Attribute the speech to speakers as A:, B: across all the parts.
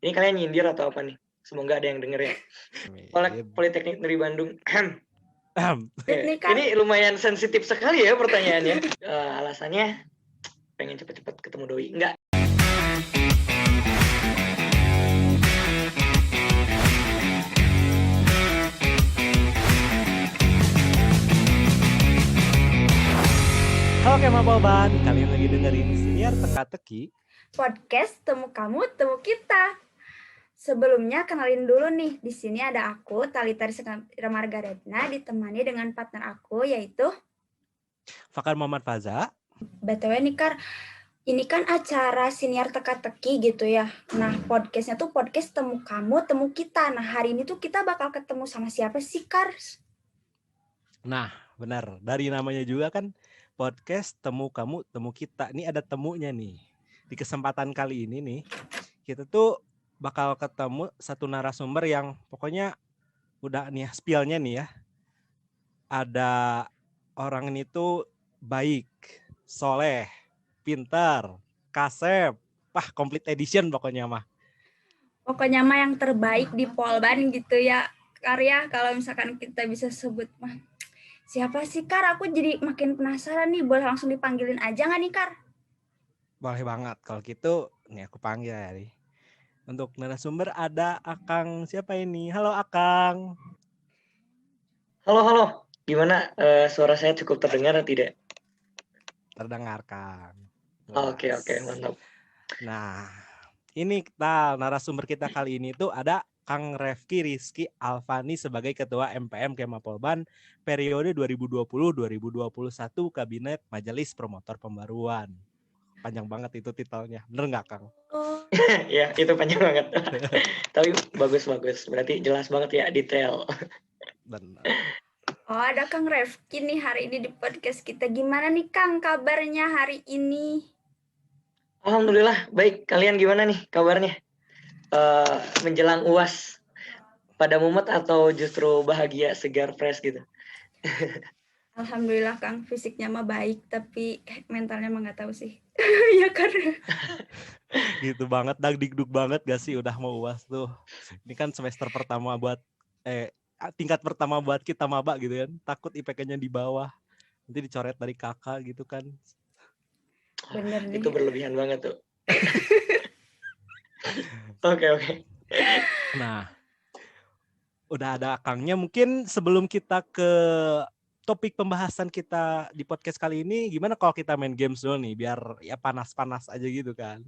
A: Ini kalian nyindir atau apa nih? Semoga ada yang denger ya. Politeknik Negeri Bandung. Oke, ini lumayan sensitif sekali ya pertanyaannya. Alasannya pengen cepet-cepet ketemu doi. Enggak.
B: Halo Kemapolban, kalian lagi dengerin Siniar Teka-Teki
C: Podcast Temu Kamu, Temu Kita. Sebelumnya kenalin dulu nih, di sini ada aku, Talita Rizka Margaretna, ditemani dengan partner aku, yaitu
B: Fakar Muhammad Faza.
C: BTW nih Kar, ini kan acara Siniar Teka-Teki gitu ya. Nah, podcastnya tuh podcast Temu Kamu, Temu Kita. Nah, hari ini tuh kita bakal ketemu sama siapa sih, Kar?
B: Nah, benar. Dari namanya juga kan podcast Temu Kamu, Temu Kita. Ini ada temunya nih. Di kesempatan kali ini nih, kita tuh bakal ketemu satu narasumber yang pokoknya udah nih spill-nya nih ya. Ada orang ini tuh baik, soleh, pintar, kasep. Wah, complete edition pokoknya mah.
C: Pokoknya mah yang terbaik di Polban gitu ya, Kar ya. Kalau misalkan kita bisa sebut mah. Siapa sih, Kar? Aku jadi makin penasaran nih. Boleh langsung dipanggilin aja nggak nih, Kar?
B: Boleh banget. Kalau gitu, nih aku panggil ya nih. Untuk narasumber ada Akang. Siapa ini? Halo Akang.
A: Halo. Gimana? Suara saya cukup terdengar atau tidak?
B: Terdengar, Kang.
A: Oke, mantap.
B: Nah, ini kita narasumber kita kali ini tuh ada Kang Refki Rizky Alfani sebagai Ketua MPM Kemapolban periode 2020-2021 Kabinet Majelis Promotor Pembaruan. Panjang banget itu titelnya. Bener nggak, Kang?
C: Oh.
A: Ya, itu panjang banget. Tapi bagus. Berarti jelas banget ya, detail.
B: Benar.
C: Oh, ada Kang Refki nih hari ini di podcast kita. Gimana nih, Kang, kabarnya hari ini?
A: Alhamdulillah, baik. Kalian gimana nih kabarnya? Menjelang UAS, pada mumet atau justru bahagia, segar, fresh gitu?
C: Alhamdulillah, Kang, fisiknya mah baik, tapi mentalnya mah nggak tahu sih. Ya karena
B: Gitu banget, dagdikduk banget gak sih udah mau UAS tuh. Ini kan semester pertama buat tingkat pertama buat kita maba gitu kan. Takut IPK-nya di bawah. Nanti dicoret dari kakak gitu kan.
C: bener nih.
A: Itu berlebihan banget tuh. Oke.
B: Nah, udah ada Akangnya. Mungkin sebelum kita ke topik pembahasan kita di podcast kali ini, gimana kalau kita main games dulu nih, biar ya panas-panas aja gitu kan.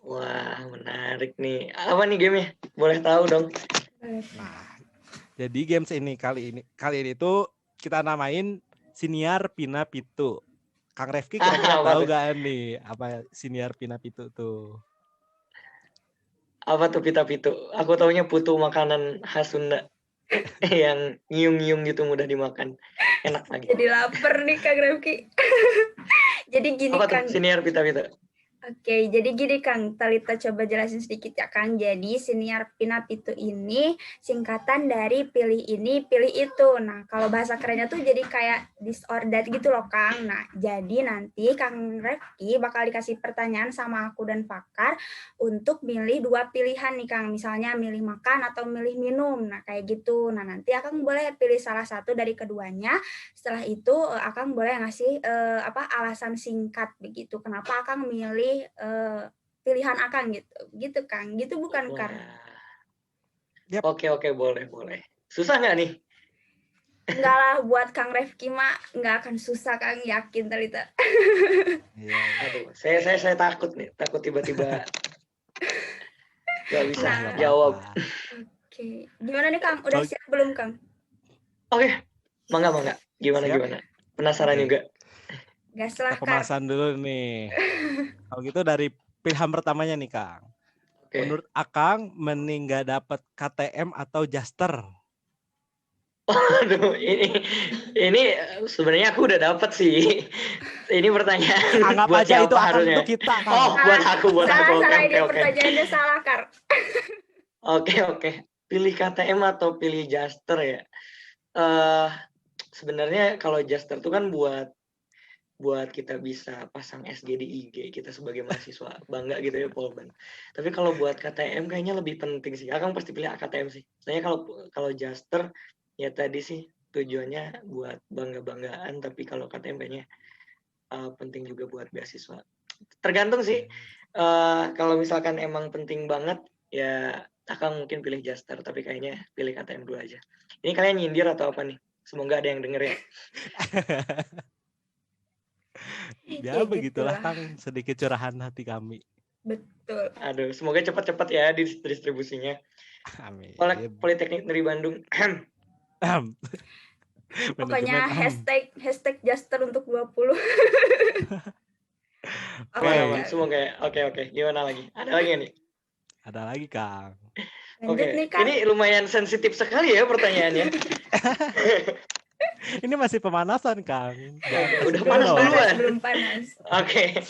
A: Wah, menarik nih. Apa nih gamenya? Boleh tahu dong.
B: Nah, jadi games ini kali ini tuh kita namain Siniar Pina Pitu. Kang Refki kira-kira tahu gak nih apa Siniar Pina Pitu tuh?
A: Apa tuh pita pitu? Aku taunya putu makanan khas Sunda. Yang nyiung-nyiung gitu, mudah dimakan. Enak lagi.
C: Jadi lapar nih, Kang Refki. Jadi gini,
A: apa
C: Kang.
A: Tuh, Siniar Pita.
C: Oke, jadi gini Kang, Talita coba jelasin sedikit ya Kang. Jadi Siniar Pina Pitu ini singkatan dari pilih ini, pilih itu. Nah, kalau bahasa kerennya tuh jadi kayak this or that gitu loh Kang. Nah, jadi nanti Kang Refki bakal dikasih pertanyaan sama aku dan Fakar untuk milih dua pilihan nih Kang. Misalnya milih makan atau milih minum. Nah, kayak gitu. Nah, nanti Akang boleh pilih salah satu dari keduanya. Setelah itu Akang boleh ngasih alasan singkat begitu. Kenapa Akang milih pilihan Akang gitu Kang, gitu bukan Kang?
A: Yep. Oke, boleh. Susah nggak nih?
C: Enggak lah, buat Kang Refki mah nggak akan susah Kang, yakin Talita.
A: Aduh, saya takut nih, takut tiba-tiba nggak bisa jawab.
C: Oke, gimana nih Kang? Udah siap belum Kang?
A: Oke, mangga. Gimana? Penasaran juga.
C: Gas lah Kang.
B: Pemasan dulu nih. Kalau gitu dari pilihan pertamanya nih Kang. Okay. Menurut Akang mending nggak dapat KTM atau Jaster?
A: Aduh, ini sebenarnya aku udah dapat sih. Ini pertanyaan
B: anggap
A: buat
B: aja itu
A: harusnya?
B: Untuk kita Kang.
A: Oh, buat aku.
C: Salah ini pertanyaannya salah Kang.
A: Oke. Pilih KTM atau pilih Jaster ya? Sebenarnya kalau Jaster itu kan buat buat kita bisa pasang SG di IG kita sebagai mahasiswa bangga gitu ya Polban. Tapi kalau buat KTM kayaknya lebih penting sih. Akang pasti pilih KTM sih. Soalnya kalau Jaster ya tadi sih tujuannya buat bangga-banggaan, tapi kalau KTM kayaknya penting juga buat beasiswa. Tergantung sih. Kalau misalkan emang penting banget ya Akang mungkin pilih Jaster, tapi kayaknya pilih KTM dulu aja. Ini kalian nyindir atau apa nih? Semoga ada yang denger ya.
B: Ya begitulah Kang, sedikit curahan hati kami.
C: Betul.
A: Aduh, semoga cepat-cepat ya distribusinya.
B: Amin.
A: Politeknik Negeri Bandung.
C: Pokoknya hashtag Jaster untuk 20.
A: Semoga ya. Oke. Gimana lagi? Ada lagi nih?
B: Ada lagi Kang.
C: Lanjut nih Kang.
A: Ini lumayan sensitif sekali ya pertanyaannya.
B: Ini masih pemanasan Kang.
A: Udah panas duluan.
C: Belum panas.
A: Oke.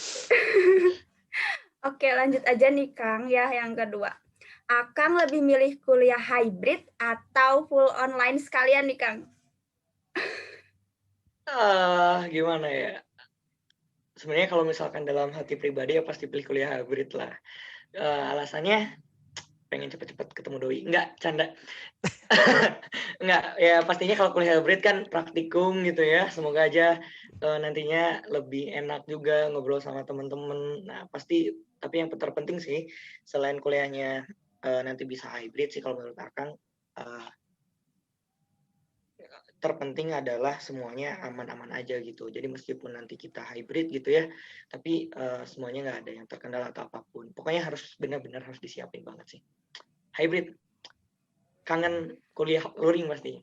C: Oke, lanjut aja nih Kang ya yang kedua. Akang lebih milih kuliah hybrid atau full online sekalian nih Kang?
A: Gimana ya? Sebenarnya kalau misalkan dalam hati pribadi ya pasti pilih kuliah hybrid lah. Alasannya pengen cepet-cepet ketemu doi. Enggak, canda. Enggak, ya pastinya kalau kuliah hybrid kan praktikum gitu ya. Semoga aja nantinya lebih enak juga ngobrol sama teman-teman. Nah, pasti, tapi yang terpenting sih selain kuliahnya nanti bisa hybrid sih kalau menurut Akang, terpenting adalah semuanya aman-aman aja gitu. Jadi meskipun nanti kita hybrid gitu ya, tapi semuanya nggak ada yang terkendala atau apapun. Pokoknya harus benar-benar harus disiapin banget sih. Hybrid. Kangen kuliah luring pasti.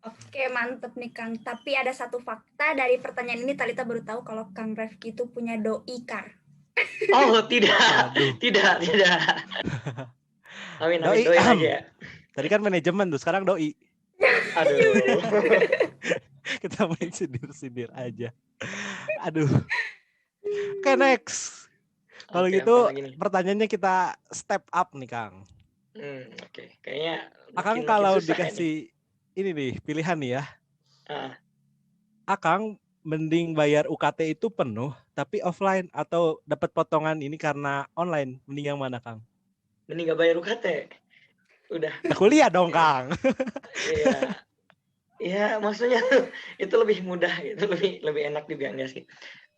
C: Oke, mantep nih Kang. Tapi ada satu fakta dari pertanyaan ini, Talita baru tahu kalau Kang Refki itu punya doi Kar.
A: Oh, tidak. Tidak. Amin, doi aja.
B: Tadi kan manajemen tuh, sekarang doi.
A: Aduh.
B: Kita main sindir-sindir aja. Aduh. Oke, next. Kalau gitu pertanyaannya kita step up nih Kang.
A: Oke. Kayaknya
B: Akang kalau dikasih ini nih pilihan nih ya. Akang mending bayar UKT itu penuh tapi offline atau dapat potongan ini karena online, mending yang mana Kang?
A: Mending gak bayar UKT. Udah.
B: Kuliah dong Kang.
A: Iya. Ya maksudnya itu lebih mudah, itu lebih enak juga enggak sih?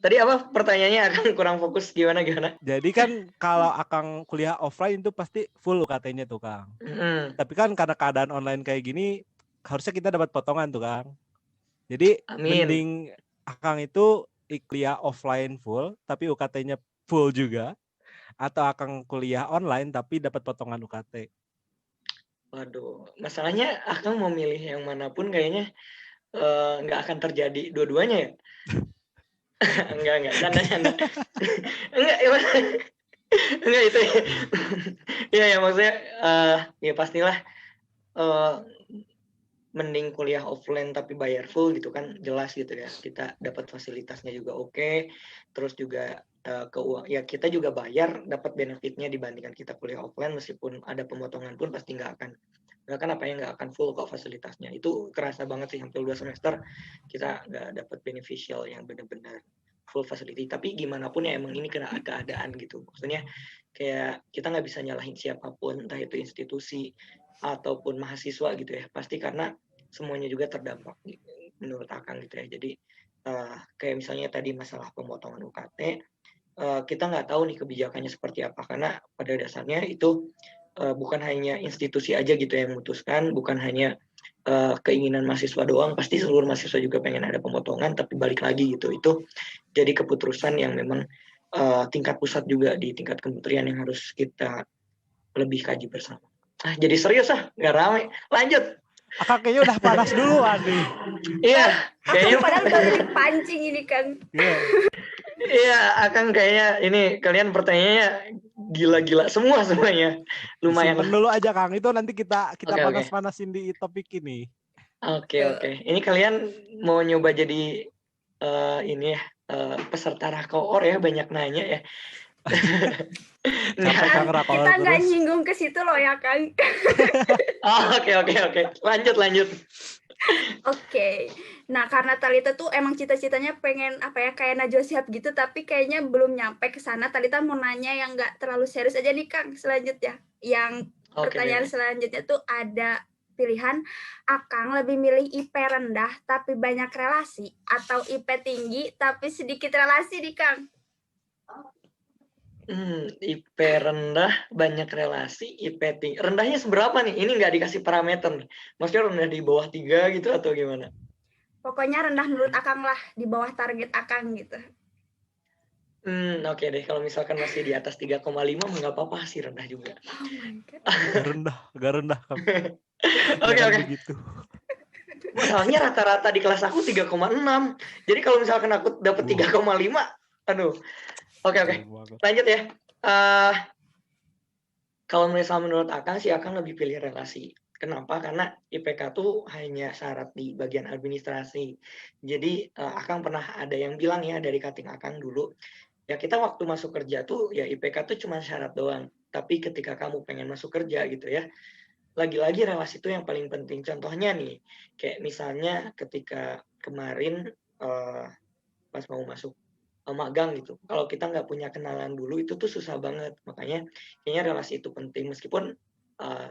A: Tadi apa pertanyaannya? Akang kurang fokus gimana?
B: Jadi kan kalau Akang kuliah offline itu pasti full UKT-nya tuh Kang. Tapi kan karena keadaan online kayak gini harusnya kita dapat potongan tuh Kang. Jadi mending Akang itu kuliah offline full tapi UKT-nya full juga, atau Akang kuliah online tapi dapat potongan UKT.
A: Waduh, masalahnya Akang mau milih yang manapun kayaknya nggak akan terjadi dua-duanya ya. Enggak, canda. Enggak itu. Ya maksudnya ya pastilah mending kuliah offline tapi bayar full gitu kan, jelas gitu ya. Kita dapat fasilitasnya juga oke. Terus juga ya kita juga bayar dapat benefitnya dibandingkan kita kuliah offline, meskipun ada pemotongan pun pasti nggak akan full kok fasilitasnya. Itu kerasa banget sih, hampir 2 semester kita nggak dapat beneficial yang benar-benar full facility. Tapi gimana pun ya emang ini kena keadaan gitu. Maksudnya kayak kita nggak bisa nyalahin siapapun, entah itu institusi ataupun mahasiswa gitu ya. Pasti karena semuanya juga terdampak menurut Akang gitu ya. Jadi kayak misalnya tadi masalah pemotongan UKT, kita nggak tahu nih kebijakannya seperti apa, karena pada dasarnya itu bukan hanya institusi aja gitu yang memutuskan, bukan hanya keinginan mahasiswa doang, pasti seluruh mahasiswa juga pengen ada pemotongan, tapi balik lagi gitu, itu jadi keputusan yang memang tingkat pusat juga di tingkat kementerian yang harus kita lebih kaji bersama. Jadi serius nggak ramai. Lanjut.
B: Akang kayaknya udah panas duluan nih.
A: Iya.
C: Kayaknya padahal baru dipancing ini kan.
A: Iya, Akang kayaknya ini kalian pertanyaannya gila-gila semuanya. Lumayan.
B: Simpen dulu aja Kang, itu nanti kita panas-panasin di topik ini. Oke.
A: Ini kalian mau nyoba jadi ini ya peserta rakoor ya, banyak nanya ya.
C: Kita nggak nyinggung ke situ loh ya Kang.
A: Oke. Lanjut.
C: Oke. Nah, karena Talita tuh emang cita-citanya pengen kayak Najwa Shihab gitu, tapi kayaknya belum nyampe ke sana. Talita mau nanya yang nggak terlalu serius aja nih, Kang, selanjutnya. Yang pertanyaan selanjutnya tuh ada pilihan, Akang lebih milih IP rendah tapi banyak relasi, atau IP tinggi tapi sedikit relasi nih, Kang?
A: IP rendah, banyak relasi, IP tinggi. Rendahnya seberapa nih? Ini nggak dikasih parameter nih. Maksudnya rendah di bawah 3 gitu atau gimana?
C: Pokoknya rendah menurut Akang lah, di bawah target Akang gitu.
A: Oke deh. Kalau misalkan masih di atas 3,5 nggak apa-apa sih, rendah juga.
C: Oh my God.
B: Gak rendah.
A: Oke.
B: Begitu.
A: Masalahnya rata-rata di kelas aku 3,6. Jadi kalau misalkan aku dapat 3,5, aduh. Oke. Lanjut ya. Kalau misalnya menurut Akang sih, Akang lebih pilih relasi. Kenapa? Karena IPK tuh hanya syarat di bagian administrasi. Jadi Akang pernah ada yang bilang ya dari cutting Akang dulu, ya kita waktu masuk kerja tuh ya IPK tuh cuma syarat doang. Tapi ketika kamu pengen masuk kerja gitu ya, lagi-lagi relasi itu yang paling penting. Contohnya nih, kayak misalnya ketika kemarin pas mau masuk magang gitu. Kalau kita nggak punya kenalan dulu itu tuh susah banget. Makanya kayaknya relasi itu penting. Meskipun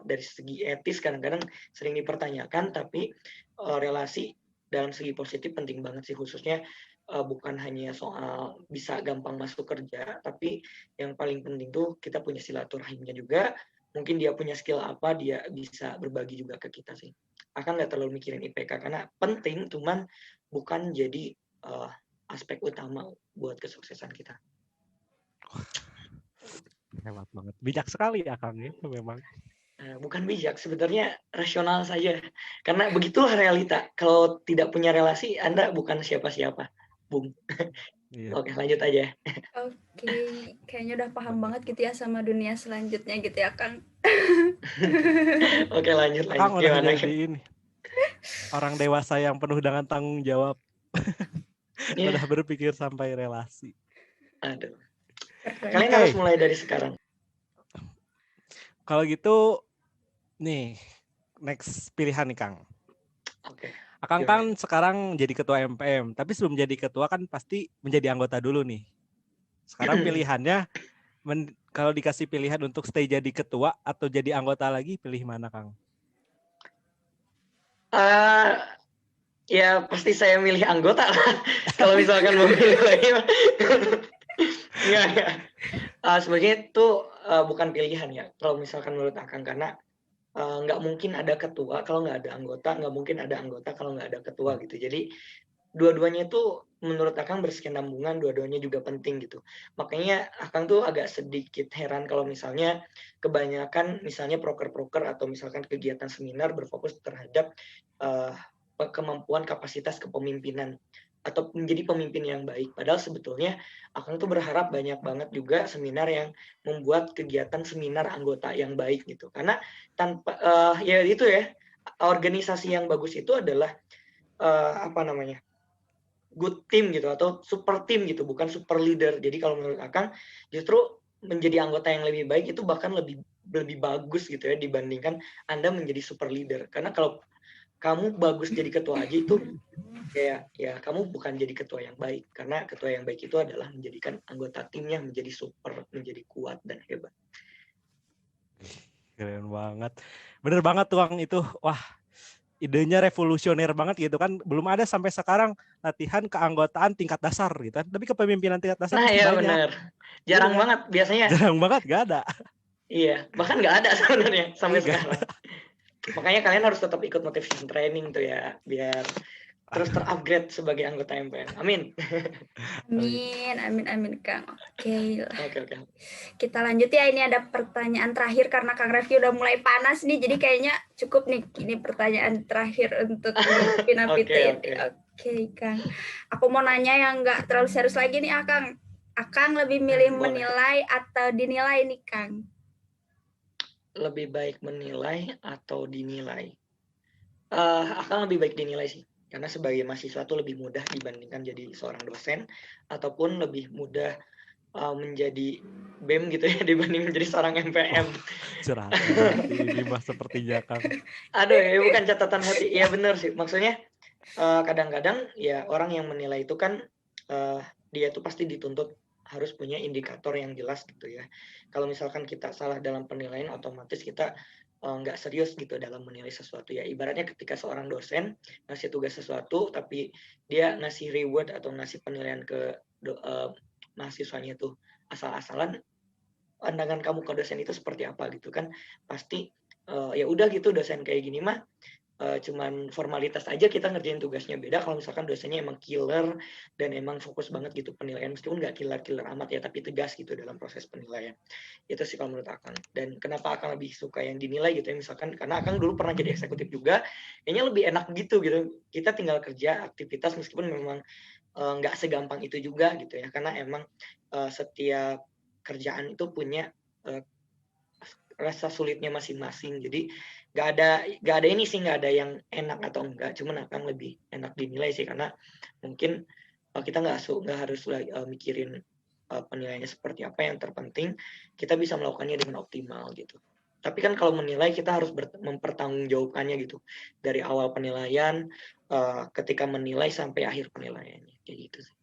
A: dari segi etis kadang-kadang sering dipertanyakan, tapi relasi dalam segi positif penting banget sih, khususnya bukan hanya soal bisa gampang masuk kerja, tapi yang paling penting tuh kita punya silaturahimnya juga. Mungkin dia punya skill apa, dia bisa berbagi juga ke kita sih. Akan nggak terlalu mikirin IPK karena penting, cuman bukan jadi aspek utama buat kesuksesan kita.
B: Hebat banget. Bijak sekali ya Kang ya, memang.
A: Bukan bijak, sebenarnya rasional saja. Karena begitulah realita. Kalau tidak punya relasi, Anda bukan siapa-siapa. Bung. Iya. Oke, lanjut aja.
C: Oke, kayaknya udah paham banget gitu ya sama dunia selanjutnya gitu ya, Kang.
A: Oke, lanjut.
B: Kang udah jadi ini. Orang dewasa yang penuh dengan tanggung jawab. Udah berpikir sampai relasi.
A: Aduh. Kalian harus mulai dari sekarang.
B: Kalau gitu, nih, next pilihan nih Kang.
A: Oke.
B: Akang kan sekarang jadi ketua MPM, tapi sebelum jadi ketua kan pasti menjadi anggota dulu nih. Sekarang pilihannya, kalau dikasih pilihan untuk stay jadi ketua atau jadi anggota lagi, pilih mana Kang?
A: Ya pasti saya milih anggota lah. Kalau misalkan mau milih lagi. Enggak. Sebenarnya itu bukan pilihan ya. Kalau misalkan menurut Akang, karena nggak mungkin ada ketua kalau nggak ada anggota, nggak mungkin ada anggota kalau nggak ada ketua gitu. Jadi dua-duanya itu menurut Akang berkesinambungan, dua-duanya juga penting gitu. Makanya Akang tuh agak sedikit heran kalau misalnya kebanyakan misalnya proker-proker atau misalkan kegiatan seminar berfokus terhadap kemampuan kapasitas kepemimpinan atau menjadi pemimpin yang baik. Padahal sebetulnya Akang tuh berharap banyak banget juga seminar yang membuat kegiatan seminar anggota yang baik gitu. Karena tanpa ya itu ya, organisasi yang bagus itu adalah good team gitu atau super team gitu, bukan super leader. Jadi kalau menurut Akang justru menjadi anggota yang lebih baik itu bahkan lebih bagus gitu ya dibandingkan Anda menjadi super leader. Karena kalau kamu bagus jadi ketua aja itu kayak ya kamu bukan jadi ketua yang baik, karena ketua yang baik itu adalah menjadikan anggota timnya menjadi super, menjadi kuat dan hebat.
B: Keren banget, bener banget Tuang itu. Wah, idenya revolusioner banget gitu kan. Belum ada sampai sekarang latihan keanggotaan tingkat dasar gitu kan, tapi kepemimpinan tingkat dasar
A: iya
B: banyak.
A: Bener. Jarang banget biasanya.
B: Jarang banget, gak ada.
A: Iya, bahkan nggak ada sebenarnya sampai sekarang. Makanya kalian harus tetap ikut motivation training tuh ya, biar terus terupgrade sebagai anggota MPM. Amin.
C: Amin Kang. Oke. Kita lanjut ya, ini ada pertanyaan terakhir karena Kang Refki udah mulai panas nih, jadi kayaknya cukup nih ini pertanyaan terakhir untuk Pinapiti. Oke, Kang. Aku mau nanya yang nggak terlalu serius lagi nih, Akang. Akang lebih milih menilai atau dinilai nih, Kang?
A: Lebih baik menilai atau dinilai? Akang lebih baik dinilai sih. Karena sebagai mahasiswa tuh lebih mudah dibandingkan jadi seorang dosen, ataupun lebih mudah menjadi BEM gitu ya dibanding menjadi seorang MPM.
B: Curhat ini mah sepertinya Kang.
A: Aduh ya bukan catatan hati. Ya benar sih. Maksudnya kadang-kadang ya orang yang menilai itu kan dia tuh pasti dituntut harus punya indikator yang jelas gitu ya. Kalau misalkan kita salah dalam penilaian, otomatis kita nggak serius gitu dalam menilai sesuatu ya. Ibaratnya ketika seorang dosen ngasih tugas sesuatu, tapi dia ngasih reward atau ngasih penilaian ke mahasiswanya tuh asal-asalan, pandangan kamu ke dosen itu seperti apa gitu kan? Pasti ya udah gitu, dosen kayak gini mah cuman formalitas aja, kita ngerjain tugasnya. Beda kalau misalkan dosennya emang killer dan emang fokus banget gitu penilaian, meskipun nggak killer amat ya, tapi tegas gitu dalam proses penilaian. Itu sih kalau menurut Akang. Dan kenapa Akang lebih suka yang dinilai gitu ya, misalkan karena Akang dulu pernah jadi eksekutif juga, kayaknya lebih enak gitu. Kita tinggal kerja aktivitas, meskipun memang nggak segampang itu juga gitu ya, karena emang setiap kerjaan itu punya rasa sulitnya masing-masing. Jadi nggak ada ini sih, nggak ada yang enak atau enggak, cuman akan lebih enak dinilai sih, karena mungkin kita nggak harus mikirin penilaiannya seperti apa. Yang terpenting kita bisa melakukannya dengan optimal gitu. Tapi kan kalau menilai kita harus mempertanggungjawabkannya gitu, dari awal penilaian, ketika menilai sampai akhir penilaiannya, kayak gitu sih.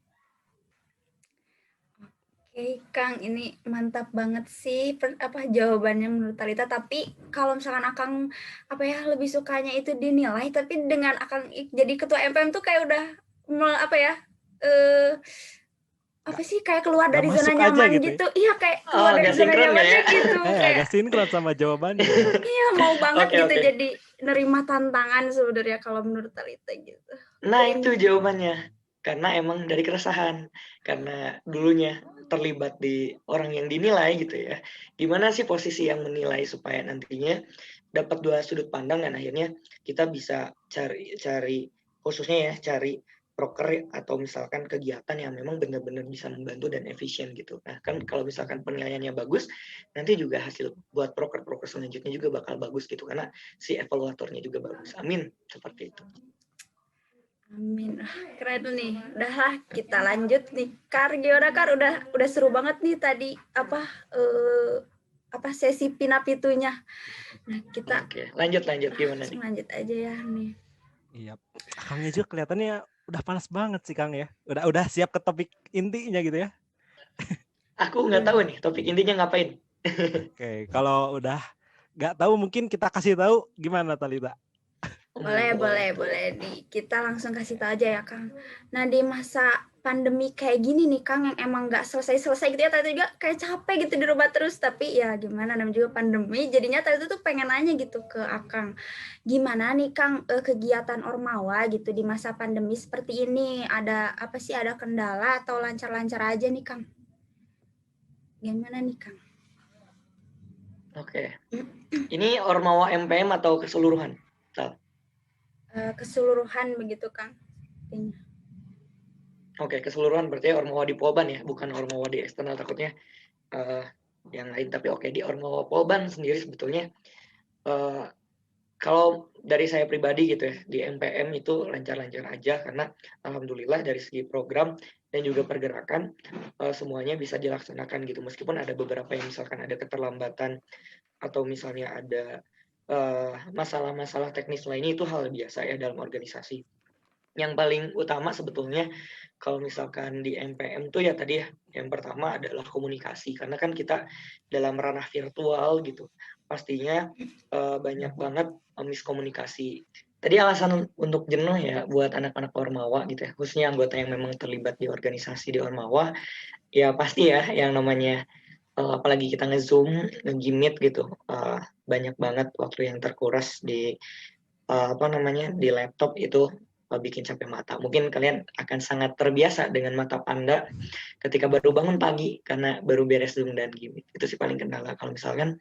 C: Oke, Kang, ini mantap banget sih jawabannya menurut Talita. Tapi kalau misalkan Akang lebih sukanya itu dinilai, tapi dengan Akang jadi ketua MPM tuh kayak udah kayak keluar dari zona nyaman gitu. Iya, kayak keluar dari zona nyamannya gitu.
B: Kayak agak sinkron sama jawabannya.
C: Iya, mau banget gitu jadi nerima tantangan sebenarnya kalau menurut Talita gitu.
A: Nah, itu jawabannya. Karena emang dari keresahan, karena dulunya terlibat di orang yang dinilai gitu ya. Gimana sih posisi yang menilai supaya nantinya dapat dua sudut pandang, dan akhirnya kita bisa cari khususnya ya, cari proker atau misalkan kegiatan yang memang benar-benar bisa membantu dan efisien gitu. Nah, kan kalau misalkan penilaiannya bagus, nanti juga hasil buat proker selanjutnya juga bakal bagus gitu, karena si evaluatornya juga bagus. Amin, seperti itu.
C: Amin. Keren nih. Udahlah, kita lanjut nih. Kar, gimana Kar? Udah seru banget nih tadi sesi pinapitunya. Nah, kita
A: lanjut gimana nih?
C: Lanjut aja ya nih.
B: Iya. Kangnya juga kelihatannya udah panas banget sih Kang ya. Udah siap ke topik intinya gitu ya.
A: Aku nggak tahu nih topik intinya ngapain.
C: Oke,
B: kalau udah nggak tahu mungkin kita kasih tahu gimana Talita.
C: Boleh. Kita langsung kasih tahu aja ya Kang. Nah, di masa pandemi kayak gini nih Kang, yang emang nggak selesai gitu ya, tadi juga kayak capek gitu di rumah terus. Tapi ya gimana, namanya juga pandemi, jadinya tadi tuh pengen nanya gitu ke Akang. Gimana nih Kang kegiatan Ormawa gitu di masa pandemi seperti ini? Ada apa sih, ada kendala atau lancar-lancar aja nih Kang? Gimana nih Kang?
A: Oke. Ini Ormawa MPM atau keseluruhan?
C: Keseluruhan begitu Kang.
A: Oke, keseluruhan berarti Ormawa di Polban ya, bukan Ormawa di eksternal, takutnya yang lain. Tapi oke, di Ormawa Polban sendiri sebetulnya kalau dari saya pribadi gitu ya, di MPM itu lancar-lancar aja, karena alhamdulillah dari segi program dan juga pergerakan semuanya bisa dilaksanakan gitu, meskipun ada beberapa yang misalkan ada keterlambatan atau misalnya ada masalah-masalah teknis lainnya, itu hal biasa ya dalam organisasi. Yang paling utama sebetulnya kalau misalkan di MPM tuh ya tadi ya, yang pertama adalah komunikasi, karena kan kita dalam ranah virtual gitu, pastinya banyak banget miskomunikasi. Tadi alasan untuk jenuh ya buat anak-anak Ormawa gitu ya, khususnya anggota yang memang terlibat di organisasi di Ormawa, ya pasti ya yang namanya apalagi kita nge-Zoom, nge-Meet gitu, banyak banget waktu yang terkuras di di laptop itu, bikin capek mata. Mungkin kalian akan sangat terbiasa dengan mata Anda ketika baru bangun pagi karena baru beres Zoom dan Meet. Itu sih paling kendala kalau misalkan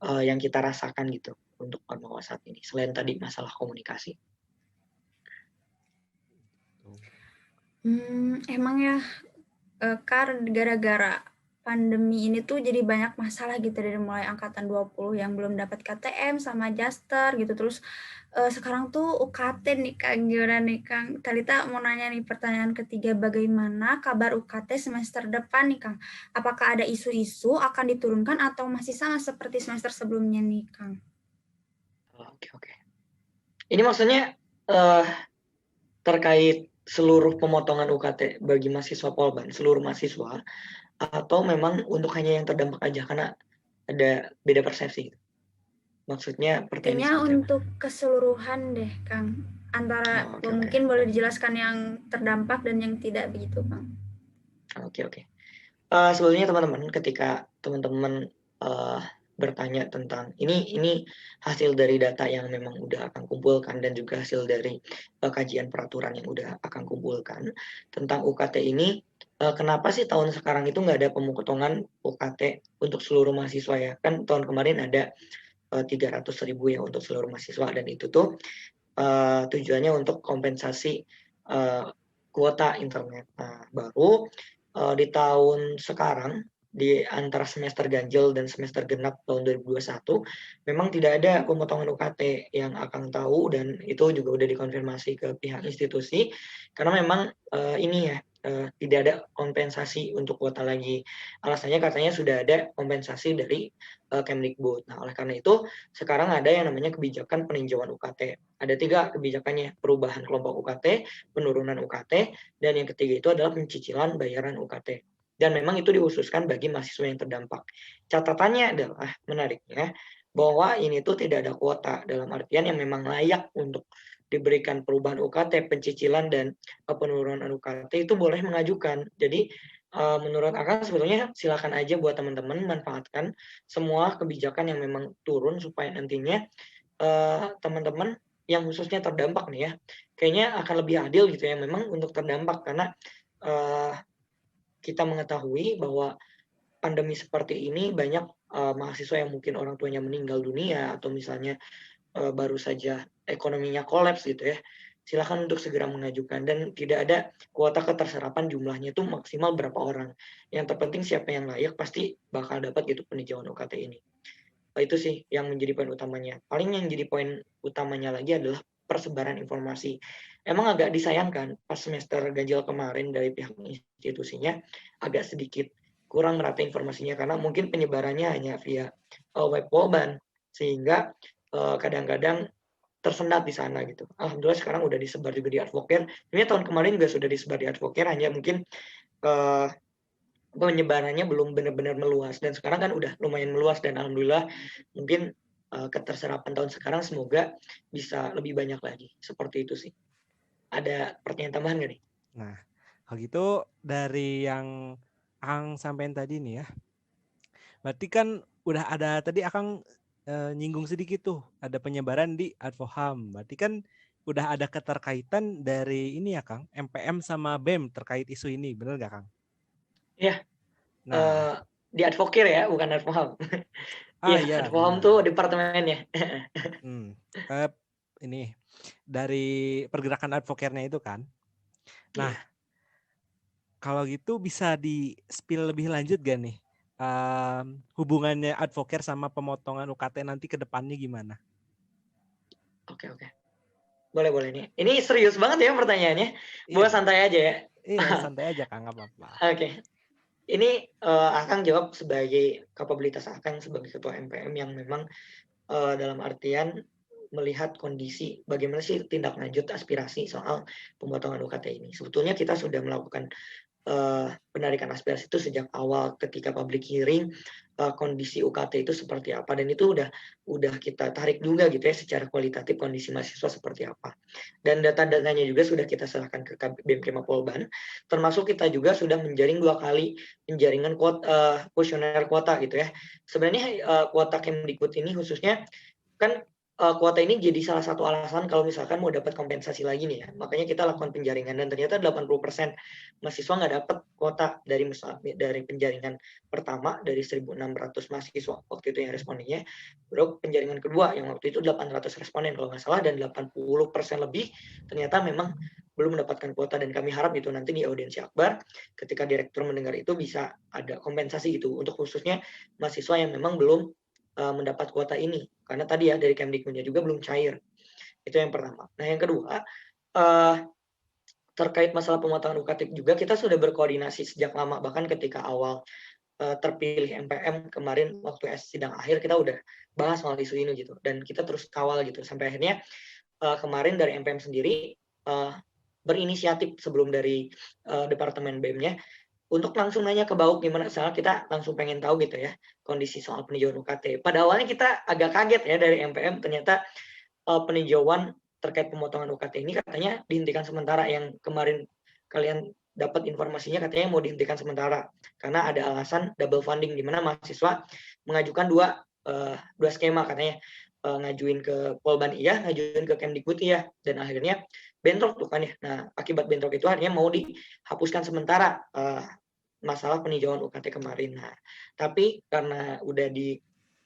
A: yang kita rasakan gitu untuk Ormawa saat ini, selain tadi masalah komunikasi.
C: Emang ya Kar, gara-gara pandemi ini tuh jadi banyak masalah gitu, dari mulai angkatan 20 yang belum dapat KTM sama Jaster gitu. Terus sekarang tuh UKT nih Kang, gimana nih Kang? Talita mau nanya nih pertanyaan ketiga, bagaimana kabar UKT semester depan nih Kang? Apakah ada isu-isu akan diturunkan atau masih sama seperti semester sebelumnya nih Kang?
A: Oke. Ini maksudnya terkait seluruh pemotongan UKT bagi mahasiswa Polban, seluruh mahasiswa, atau memang untuk hanya yang terdampak aja karena ada beda persepsi? Maksudnya
C: pertanyaannya untuk keseluruhan deh Kang, antara mungkin boleh dijelaskan yang terdampak dan yang tidak begitu Kang.
A: Oke. Sebelumnya teman-teman, ketika teman-teman bertanya tentang ini hasil dari data yang memang udah akan kumpulkan dan juga hasil dari kajian peraturan yang udah akan kumpulkan tentang UKT ini, kenapa sih tahun sekarang itu nggak ada pemotongan UKT untuk seluruh mahasiswa ya? Kan tahun kemarin ada 300.000 ya untuk seluruh mahasiswa, dan itu tuh tujuannya untuk kompensasi kuota internet. Nah, baru di tahun sekarang, di antara semester ganjil dan semester genap tahun 2021, memang tidak ada pemotongan UKT yang akan tahu, dan itu juga udah dikonfirmasi ke pihak institusi, karena memang ini ya, tidak ada kompensasi untuk kuota lagi. Alasannya katanya sudah ada kompensasi dari Kemdikbud. Nah, oleh karena itu, sekarang ada yang namanya kebijakan peninjauan UKT. Ada 3 kebijakannya: perubahan kelompok UKT, penurunan UKT, dan yang ketiga itu adalah pencicilan bayaran UKT. Dan memang itu dikhususkan bagi mahasiswa yang terdampak. Catatannya adalah, menariknya, bahwa ini tuh tidak ada kuota, dalam artian yang memang layak untuk diberikan perubahan UKT, pencicilan, dan penurunan UKT itu boleh mengajukan. Jadi menurut Akang sebetulnya silakan aja buat teman-teman manfaatkan semua kebijakan yang memang turun, supaya nantinya teman-teman yang khususnya terdampak nih ya, kayaknya akan lebih adil gitu ya memang untuk terdampak, karena kita mengetahui bahwa pandemi seperti ini banyak mahasiswa yang mungkin orang tuanya meninggal dunia, atau misalnya baru saja ekonominya kolaps gitu ya. Silakan untuk segera mengajukan, dan tidak ada kuota keterserapan jumlahnya itu maksimal berapa orang. Yang terpenting siapa yang layak pasti bakal dapat gitu peninjauan UKT ini. Itu sih yang menjadi poin utamanya. Paling yang jadi poin utamanya lagi adalah persebaran informasi. Emang agak disayangkan pas semester ganjil kemarin dari pihak institusinya agak sedikit kurang merata informasinya, karena mungkin penyebarannya hanya via web Polban, sehingga kadang-kadang tersendat di sana gitu. Alhamdulillah sekarang udah disebar juga di Advocare. Ini tahun kemarin juga sudah disebar di Advocare, hanya mungkin penyebarannya belum benar-benar meluas, dan sekarang kan udah lumayan meluas, dan alhamdulillah mungkin keterserapan tahun sekarang semoga bisa lebih banyak lagi. Seperti itu sih. Ada pertanyaan tambahan nggak nih?
B: Nah, kalau gitu dari yang Akang sampaikan tadi nih ya, berarti kan udah ada tadi Akang nyinggung sedikit tuh, ada penyebaran di Advoham. Berarti kan udah ada keterkaitan dari ini ya Kang, MPM sama BEM terkait isu ini, bener gak Kang?
A: Iya. Nah, di Advocare ya, bukan Advoham. Iya, Advoham tuh departemennya.
B: Ini dari pergerakan Advocare-nya itu kan. Nah, kalau gitu bisa di-spill lebih lanjut gak nih? Hubungannya Advocare sama pemotongan UKT nanti ke depannya gimana?
A: Oke. Boleh nih. Ini serius banget ya pertanyaannya. Buat santai aja ya.
B: Iya, santai aja Kang, nggak apa-apa.
A: Oke. Ini Akang jawab sebagai kapabilitas Akang sebagai ketua MPM yang memang dalam artian melihat kondisi bagaimana sih tindak lanjut aspirasi soal pemotongan UKT ini. Sebetulnya kita sudah melakukan penarikan aspirasi itu sejak awal ketika public hearing, kondisi UKT itu seperti apa, dan itu udah kita tarik juga gitu ya secara kualitatif kondisi mahasiswa seperti apa, dan data-datanya juga sudah kita serahkan ke BEM Polban, termasuk kita juga sudah menjaring 2 kali penjaringan kuesioner kuota gitu ya. Sebenarnya kuota Kemdikbud ini khususnya kan kuota ini jadi salah satu alasan kalau misalkan mau dapat kompensasi lagi nih ya. Makanya kita lakukan penjaringan, dan ternyata 80% mahasiswa nggak dapat kuota dari penjaringan pertama dari 1.600 mahasiswa waktu itu yang respondennya. Baru penjaringan kedua yang waktu itu 800 responden kalau nggak salah, dan 80% lebih ternyata memang belum mendapatkan kuota, dan kami harap gitu nanti di audiensi akbar ketika direktur mendengar itu bisa ada kompensasi gitu untuk khususnya mahasiswa yang memang belum mendapat kuota ini, karena tadi ya dari Kemdikbudnya juga belum cair. Itu yang pertama. Nah yang kedua, terkait masalah pemotongan UKT juga kita sudah berkoordinasi sejak lama, bahkan ketika awal terpilih MPM kemarin waktu sidang akhir kita udah bahas soal isu ini gitu, dan kita terus kawal gitu sampai akhirnya kemarin dari MPM sendiri berinisiatif sebelum dari departemen BEM-nya untuk langsung nanya ke BAUK gimana, soalnya kita langsung pengen tahu gitu ya kondisi soal peninjauan UKT. Pada awalnya kita agak kaget ya dari MPM, ternyata peninjauan terkait pemotongan UKT ini katanya dihentikan sementara, yang kemarin kalian dapat informasinya katanya mau dihentikan sementara karena ada alasan double funding, di mana mahasiswa mengajukan dua skema katanya, ngajuin ke Polban iya, ngajuin ke Kemdikbud iya, dan akhirnya bentrok tuh kan ya. Nah akibat bentrok itu akhirnya mau dihapuskan sementara masalah peninjauan UKT kemarin. Nah tapi karena udah di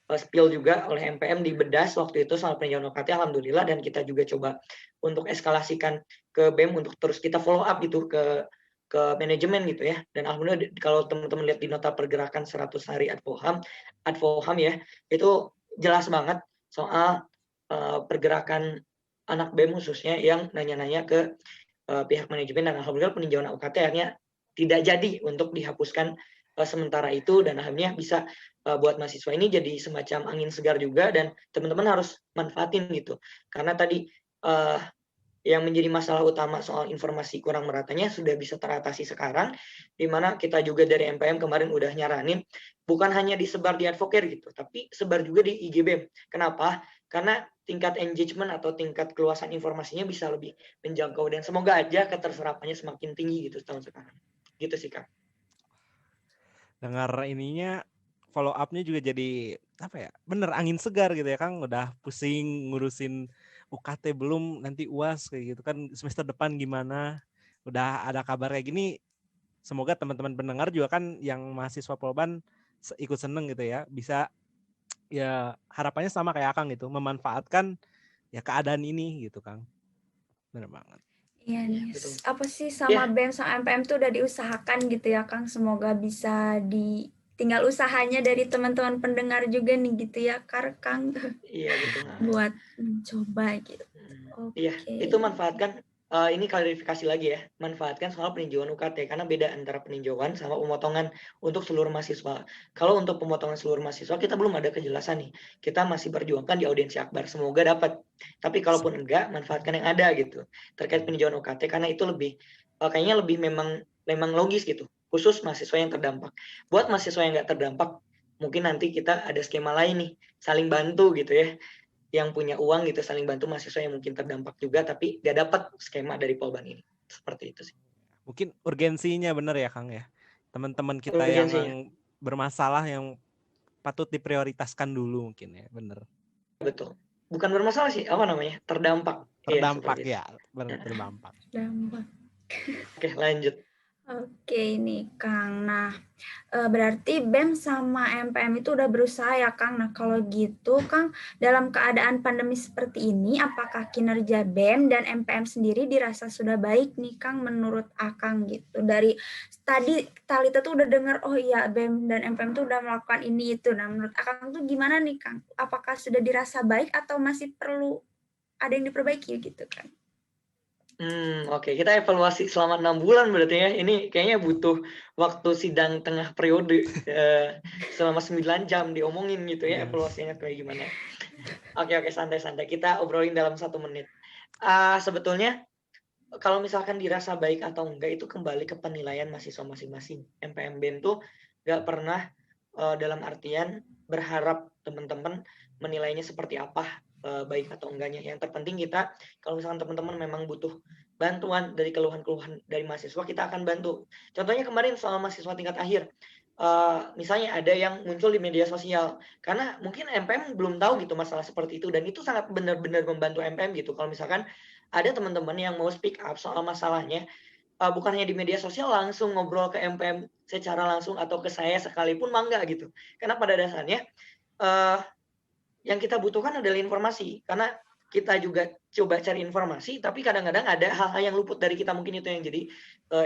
A: spill juga oleh MPM di Bedas waktu itu soal peninjauan UKT, alhamdulillah, dan kita juga coba untuk eskalasikan ke BEM untuk terus kita follow up gitu ke manajemen gitu ya. Dan alhamdulillah kalau teman-teman lihat di nota pergerakan 100 hari Advoham ya, itu jelas banget soal pergerakan anak BEM khususnya yang nanya-nanya ke pihak manajemen, dan alhamdulillah peninjauan UKT akhirnya tidak jadi untuk dihapuskan sementara itu, dan akhirnya bisa buat mahasiswa ini jadi semacam angin segar juga, dan teman-teman harus manfaatin gitu, karena tadi yang menjadi masalah utama soal informasi kurang meratanya sudah bisa teratasi sekarang, di mana kita juga dari MPM kemarin udah nyaranin bukan hanya disebar di Advocare gitu, tapi sebar juga di IG BEM. Kenapa? Karena tingkat engagement atau tingkat keluasan informasinya bisa lebih menjangkau, dan semoga aja keterserapannya semakin tinggi gitu tahun sekarang. Gitu sih Kak.
B: Dengar ininya follow up-nya juga jadi apa ya? Bener angin segar gitu ya Kang, udah pusing ngurusin UKT belum nanti UAS kayak gitu kan, semester depan gimana? Udah ada kabar kayak gini. Semoga teman-teman pendengar juga kan yang mahasiswa Polban ikut seneng gitu ya, bisa ya harapannya sama kayak Kang gitu, memanfaatkan ya keadaan ini gitu Kang. Bener banget.
C: Iya nih, apa sih sama BEM sama MPM tuh udah diusahakan gitu ya Kang, semoga bisa tinggal usahanya dari teman-teman pendengar juga nih gitu ya Kang.
A: Iya betul.
C: Buat mencoba gitu.
A: Iya, itu manfaatkan, ini klarifikasi lagi ya, manfaatkan soal peninjauan UKT, karena beda antara peninjauan sama pemotongan untuk seluruh mahasiswa. Kalau untuk pemotongan seluruh mahasiswa kita belum ada kejelasan nih, kita masih perjuangkan di audiensi akbar, semoga dapat. Tapi kalaupun enggak, manfaatkan yang ada gitu terkait peninjauan UKT, karena itu lebih kayaknya lebih memang logis gitu, khusus mahasiswa yang terdampak. Buat mahasiswa yang nggak terdampak, mungkin nanti kita ada skema lain nih, saling bantu gitu ya, yang punya uang gitu, saling bantu mahasiswa yang mungkin terdampak juga tapi gak dapat skema dari Polban ini. Seperti itu sih.
B: Mungkin urgensinya benar ya Kang ya. Teman-teman kita yang bermasalah yang patut diprioritaskan dulu mungkin ya, benar.
A: Betul. Bukan bermasalah sih, apa namanya? Terdampak.
B: Terdampak ya, terdampak.
A: Oke, lanjut.
C: Oke nih Kang, nah berarti BEM sama MPM itu udah berusaha ya Kang. Nah kalau gitu Kang, dalam keadaan pandemi seperti ini, apakah kinerja BEM dan MPM sendiri dirasa sudah baik nih Kang menurut Akang gitu? Dari tadi Talita tuh udah dengar, oh iya BEM dan MPM tuh udah melakukan ini itu. Nah menurut Akang tuh gimana nih Kang? Apakah sudah dirasa baik atau masih perlu ada yang diperbaiki gitu Kang?
A: Oke, kita evaluasi selama 6 bulan berarti ya. Ini kayaknya butuh waktu sidang tengah periode selama 9 jam diomongin gitu ya, evaluasinya kayak gimana. Oke, santai-santai. Kita obrolin dalam 1 menit. Sebetulnya kalau misalkan dirasa baik atau enggak itu kembali ke penilaian mahasiswa masing-masing. MPM BEM tuh nggak pernah dalam artian berharap teman-teman menilainya seperti apa, baik atau enggaknya. Yang terpenting kita, kalau misalkan teman-teman memang butuh bantuan dari keluhan-keluhan dari mahasiswa, kita akan bantu. Contohnya kemarin soal mahasiswa tingkat akhir, misalnya ada yang muncul di media sosial, karena mungkin MPM belum tahu gitu masalah seperti itu, dan itu sangat benar-benar membantu MPM gitu. Kalau misalkan ada teman-teman yang mau speak up soal masalahnya, bukan hanya di media sosial, langsung ngobrol ke MPM secara langsung atau ke saya sekalipun mangga gitu. Karena pada dasarnya yang kita butuhkan adalah informasi, karena kita juga coba cari informasi, tapi kadang-kadang ada hal-hal yang luput dari kita, mungkin itu yang jadi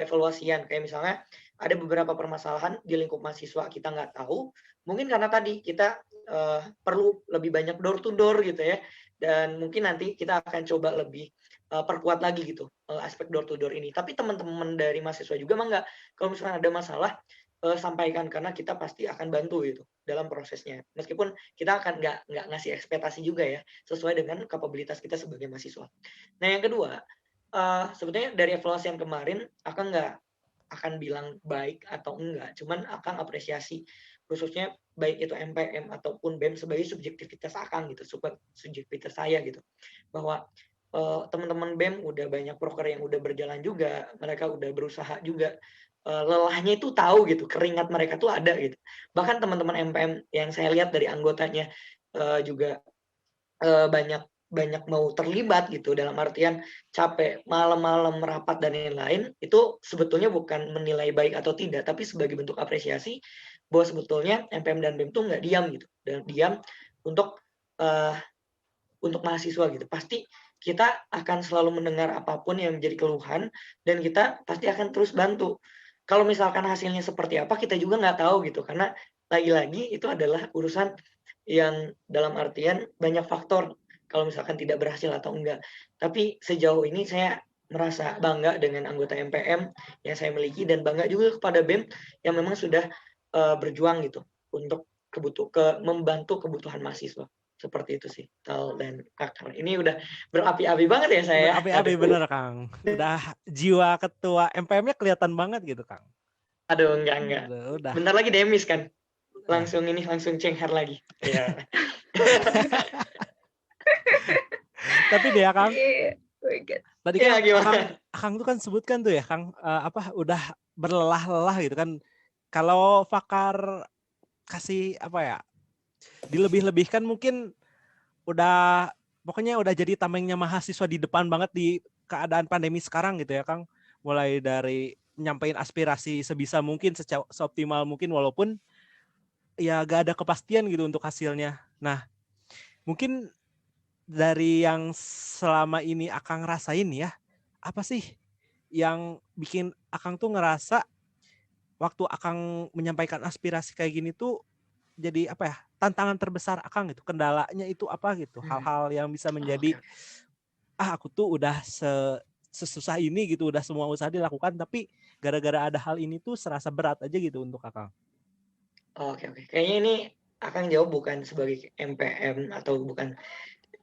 A: evaluasian. Kayak misalnya ada beberapa permasalahan di lingkup mahasiswa kita nggak tahu, mungkin karena tadi kita perlu lebih banyak door to door gitu ya, dan mungkin nanti kita akan coba lebih perkuat lagi gitu aspek door to door ini. Tapi teman-teman dari mahasiswa juga mah nggak, kalau misalnya ada masalah sampaikan, karena kita pasti akan bantu gitu dalam prosesnya. Meskipun kita akan nggak ngasih ekspektasi juga ya, sesuai dengan kapabilitas kita sebagai mahasiswa. Nah yang kedua, sebetulnya dari evaluasi yang kemarin, Akang nggak akan bilang baik atau enggak, cuman Akang apresiasi, khususnya baik itu MPM ataupun BEM sebagai subjektivitas Akang gitu, subjektivitas saya gitu, bahwa teman-teman BEM udah banyak proker yang udah berjalan juga, mereka udah berusaha juga, lelahnya itu tahu gitu, keringat mereka tuh ada gitu. Bahkan teman-teman MPM yang saya lihat dari anggotanya juga banyak mau terlibat gitu, dalam artian capek malam-malam merapat dan lain-lain, itu sebetulnya bukan menilai baik atau tidak, tapi sebagai bentuk apresiasi bahwa sebetulnya MPM dan BEM tuh nggak diam gitu, dan diam untuk mahasiswa gitu. Pasti kita akan selalu mendengar apapun yang menjadi keluhan, dan kita pasti akan terus bantu. Kalau misalkan hasilnya seperti apa, kita juga nggak tahu gitu, karena lagi-lagi itu adalah urusan yang dalam artian banyak faktor kalau misalkan tidak berhasil atau enggak. Tapi sejauh ini saya merasa bangga dengan anggota MPM yang saya miliki, dan bangga juga kepada BEM yang memang sudah berjuang gitu untuk membantu kebutuhan mahasiswa. Seperti itu sih, Tal dan Kakak. Ini udah berapi-api banget ya saya.
B: Berapi-api bener, Kang. Udah jiwa ketua MPM-nya kelihatan banget gitu, Kang.
A: Aduh, enggak.
B: Udah.
A: Bentar lagi demis kan. Langsung cengher lagi. Iya.
B: Tapi deh ya, Kang. Tadi kan Kang tuh kan sebutkan tuh ya, Kang, udah berlelah-lelah gitu kan. Kalau Fakar kasih dilebih-lebihkan, mungkin pokoknya udah jadi tamengnya mahasiswa di depan banget di keadaan pandemi sekarang gitu ya, Kang. Mulai dari nyampein aspirasi sebisa mungkin, seoptimal mungkin, walaupun ya gak ada kepastian gitu untuk hasilnya. Nah, mungkin dari yang selama ini Akang rasain ya, apa sih yang bikin Akang tuh ngerasa waktu Akang menyampaikan aspirasi kayak gini tuh jadi tantangan terbesar Akang gitu, kendalanya itu apa gitu, hal-hal yang bisa menjadi aku tuh udah sesusah ini gitu, udah semua usaha dilakukan, tapi gara-gara ada hal ini tuh serasa berat aja gitu untuk Akang.
A: Oke. Kayaknya ini Akang jawab bukan sebagai MPM atau bukan,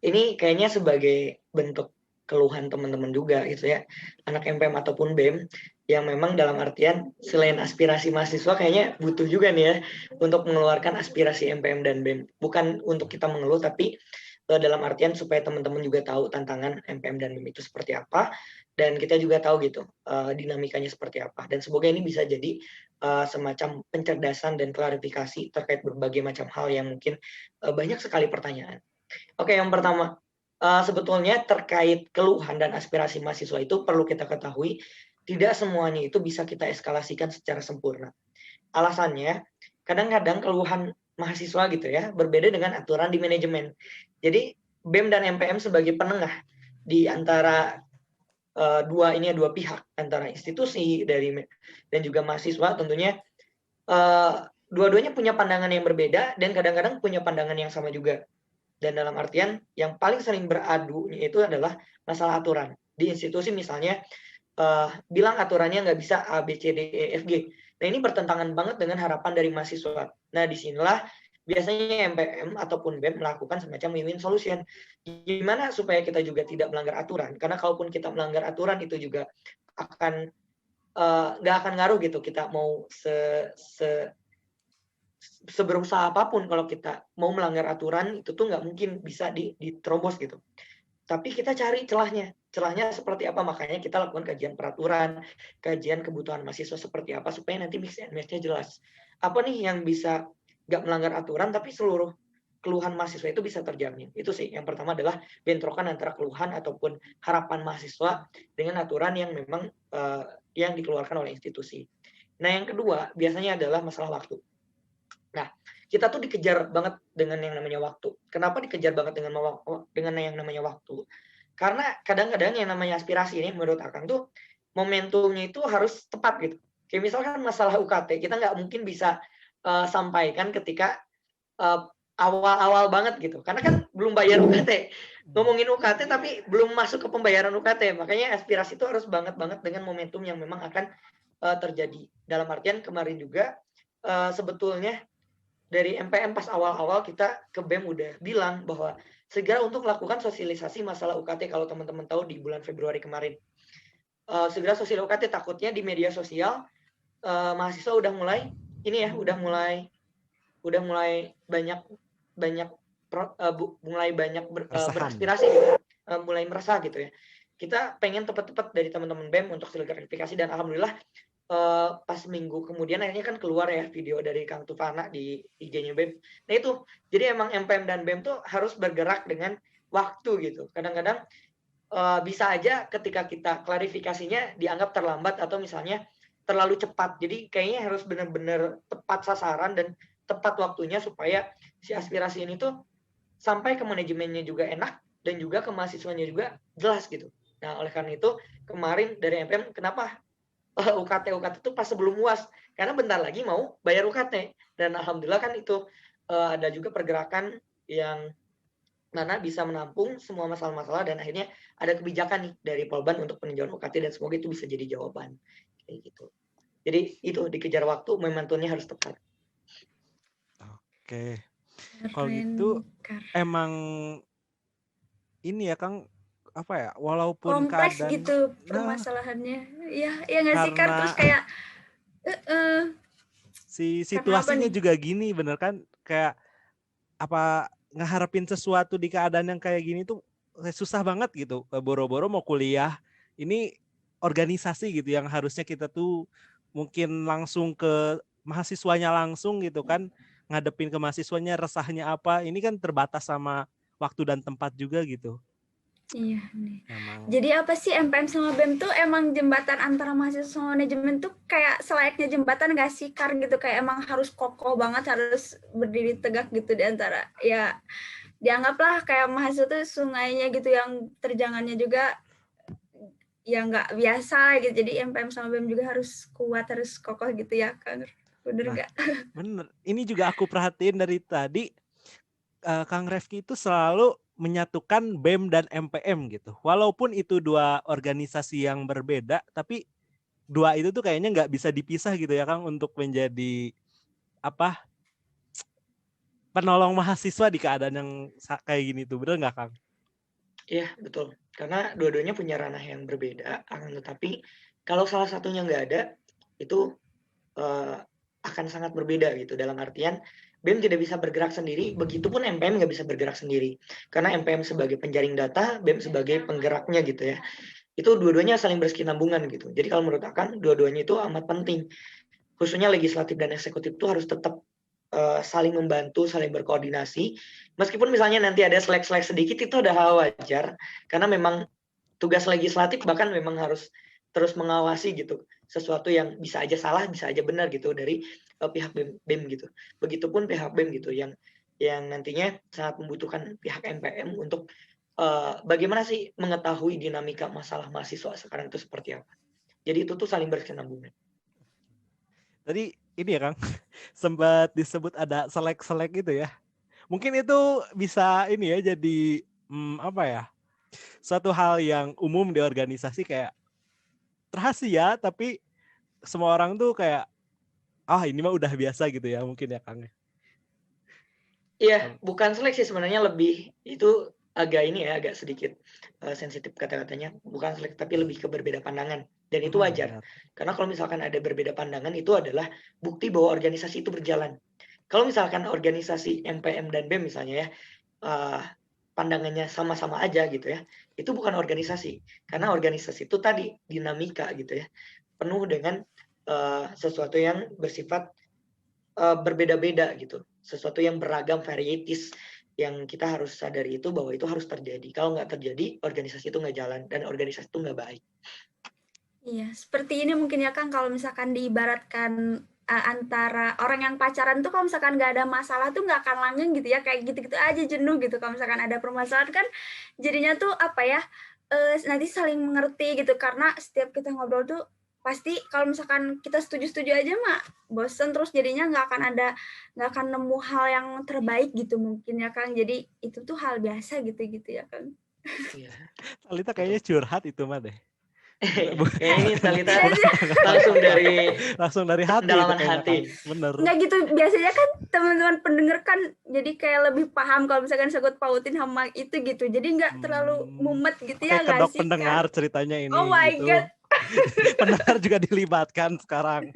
A: ini kayaknya sebagai bentuk keluhan teman-teman juga gitu ya, anak MPM ataupun BEM, yang memang dalam artian selain aspirasi mahasiswa kayaknya butuh juga nih ya untuk mengeluarkan aspirasi MPM dan BEM. Bukan untuk kita mengeluh, tapi dalam artian supaya teman-teman juga tahu tantangan MPM dan BEM itu seperti apa, dan kita juga tahu gitu dinamikanya seperti apa. Dan semoga ini bisa jadi semacam pencerdasan dan klarifikasi terkait berbagai macam hal yang mungkin banyak sekali pertanyaan. Oke, yang pertama, sebetulnya terkait keluhan dan aspirasi mahasiswa itu perlu kita ketahui, tidak semuanya itu bisa kita eskalasikan secara sempurna. Alasannya, kadang-kadang keluhan mahasiswa gitu ya, berbeda dengan aturan di manajemen. Jadi, BEM dan MPM sebagai penengah di antara dua pihak, antara institusi dan juga mahasiswa, tentunya dua-duanya punya pandangan yang berbeda, dan kadang-kadang punya pandangan yang sama juga. Dan dalam artian yang paling sering beradu itu adalah masalah aturan. Di institusi misalnya bilang aturannya nggak bisa A, B, C, D, E, F, G. Nah ini bertentangan banget dengan harapan dari mahasiswa. Nah disinilah biasanya MPM ataupun BEM melakukan semacam win-win solution. Gimana supaya kita juga tidak melanggar aturan? Karena kalaupun kita melanggar aturan itu juga akan nggak akan ngaruh gitu. Kita mau seberusaha apapun, kalau kita mau melanggar aturan itu tuh nggak mungkin bisa diterobos gitu. Tapi kita cari celahnya seperti apa, makanya kita lakukan kajian peraturan, kajian kebutuhan mahasiswa seperti apa, supaya nanti mix and match-nya jelas. Apa nih yang bisa nggak melanggar aturan tapi seluruh keluhan mahasiswa itu bisa terjamin. Itu sih yang pertama, adalah bentrokan antara keluhan ataupun harapan mahasiswa dengan aturan yang memang yang dikeluarkan oleh institusi. Nah yang kedua biasanya adalah masalah waktu. Nah kita tuh dikejar banget dengan yang namanya waktu. Kenapa dikejar banget dengan yang namanya waktu? Karena kadang-kadang yang namanya aspirasi ini menurut Akang tuh momentumnya itu harus tepat gitu. Kayak misalkan masalah UKT, kita nggak mungkin bisa sampaikan ketika awal-awal banget gitu. Karena kan belum bayar UKT. Ngomongin UKT tapi belum masuk ke pembayaran UKT. Makanya aspirasi itu harus banget dengan momentum yang memang akan terjadi. Dalam artian kemarin juga sebetulnya dari MPM pas awal-awal kita ke BEM udah bilang bahwa segera untuk melakukan sosialisasi masalah UKT. Kalau teman-teman tahu di bulan Februari kemarin. Segera sosial UKT, takutnya di media sosial mahasiswa udah mulai banyak beraspirasi gitu, mulai merasa gitu ya. Kita pengen tepat-tepat dari teman-teman BEM untuk klarifikasi, dan alhamdulillah pas minggu kemudian akhirnya kan keluar ya video dari Kang Tufana di IG-nya BEM. Nah itu, jadi emang MPM dan BEM tuh harus bergerak dengan waktu gitu. Kadang-kadang bisa aja ketika kita klarifikasinya dianggap terlambat atau misalnya terlalu cepat. Jadi kayaknya harus benar-benar tepat sasaran dan tepat waktunya supaya si aspirasi ini tuh sampai ke manajemennya juga enak dan juga ke mahasiswanya juga jelas gitu. Nah, oleh karena itu kemarin dari MPM kenapa UKT itu pas sebelum UAS, karena bentar lagi mau bayar UKT, dan alhamdulillah kan itu ada juga pergerakan yang mana bisa menampung semua masalah-masalah, dan akhirnya ada kebijakan nih dari Polban untuk peninjauan UKT, dan semoga itu bisa jadi jawaban kayak gitu. Jadi itu dikejar waktu, momentumnya harus tepat.
B: Oke. Kalau gitu emang ini ya Kang, apa ya, walaupun
C: kompleks gitu permasalahannya. Ya nggak sih Kang, terus kayak
B: si situasinya juga gini, bener kan, kayak apa ngeharapin sesuatu di keadaan yang kayak gini tuh susah banget gitu. Boro-boro mau kuliah, ini organisasi gitu yang harusnya kita tuh mungkin langsung ke mahasiswanya langsung gitu kan, ngadepin ke mahasiswanya resahnya apa, ini kan terbatas sama waktu dan tempat juga gitu.
C: Iya nih. Jadi apa sih MPM sama BEM tuh emang jembatan antara mahasiswa sama manajemen tuh kayak selayaknya jembatan gak sih Kar gitu, kayak emang harus kokoh banget, harus berdiri tegak gitu di antara, ya dianggaplah kayak mahasiswa tuh sungainya gitu yang terjangannya juga ya nggak biasa gitu. Jadi MPM sama BEM juga harus kuat, harus kokoh gitu ya Kang. Bener nggak?
B: Bener. Ini juga aku perhatiin dari tadi Kang Refki itu selalu menyatukan BEM dan MPM gitu. Walaupun itu dua organisasi yang berbeda, tapi dua itu tuh kayaknya nggak bisa dipisah gitu ya Kang, untuk menjadi apa, penolong mahasiswa di keadaan yang kayak gini tuh. Bener nggak Kang?
A: Iya betul. Karena dua-duanya punya ranah yang berbeda, tetapi kalau salah satunya nggak ada, itu akan sangat berbeda gitu. Dalam artian BEM tidak bisa bergerak sendiri, begitupun MPM nggak bisa bergerak sendiri. Karena MPM sebagai penjaring data, BEM sebagai penggeraknya gitu ya. Itu dua-duanya saling berkesinambungan gitu. Jadi kalau menurut Akan, dua-duanya itu amat penting. Khususnya legislatif dan eksekutif itu harus tetap saling membantu, saling berkoordinasi. Meskipun misalnya nanti ada selek-selek sedikit, itu udah hal wajar. Karena memang tugas legislatif bahkan memang harus terus mengawasi gitu. Sesuatu yang bisa aja salah, bisa aja benar gitu dari pihak BEM gitu. Begitupun pihak BEM gitu yang nantinya sangat membutuhkan pihak MPM untuk bagaimana sih mengetahui dinamika masalah mahasiswa sekarang itu seperti apa. Jadi itu tuh saling berkesinambungan.
B: Tadi ini ya Kang, sempat disebut ada selek-selek gitu ya. Mungkin itu bisa ini ya, jadi apa ya, suatu hal yang umum di organisasi, kayak rahasia tapi semua orang tuh kayak ini mah udah biasa gitu ya mungkin ya Kang.
A: Iya, bukan seleksi sebenarnya, lebih itu agak sedikit sensitif kata-katanya. Bukan seleksi tapi lebih ke berbeda pandangan, dan itu wajar. Karena kalau misalkan ada berbeda pandangan, itu adalah bukti bahwa organisasi itu berjalan. Kalau misalkan organisasi MPM dan BEM misalnya ya pandangannya sama-sama aja gitu ya, itu bukan organisasi. Karena organisasi itu tadi dinamika gitu ya, penuh dengan sesuatu yang bersifat berbeda-beda gitu, sesuatu yang beragam, varieties, yang kita harus sadari itu bahwa itu harus terjadi. Kalau nggak terjadi, organisasi itu nggak jalan, dan organisasi itu nggak baik.
C: Iya, seperti ini mungkin ya Kang, kalau misalkan diibaratkan antara orang yang pacaran tuh kalau misalkan nggak ada masalah tuh nggak akan langgeng gitu ya, kayak gitu-gitu aja jenuh gitu. Kalau misalkan ada permasalahan kan jadinya tuh apa ya, nanti saling mengerti gitu, karena setiap kita ngobrol tuh pasti kalau misalkan kita setuju-setuju aja mah bosen, terus jadinya nggak akan nemu hal yang terbaik gitu mungkin ya Kang. Jadi itu tuh hal biasa gitu ya Kang.
A: Iya.
B: Talita kayaknya curhat itu mah deh.
A: Kayak ini Talita langsung dari
B: hati,
A: kedalaman hati.
B: Bener.
C: Nggak gitu, biasanya kan teman-teman pendengar kan jadi kayak lebih paham kalau misalkan sangkut pautin sama itu gitu, jadi nggak terlalu mumet gitu ya nggak sih?
B: Pendengar ceritanya ini.
C: Oh my
B: gitu.
C: God.
B: Pendengar juga dilibatkan sekarang.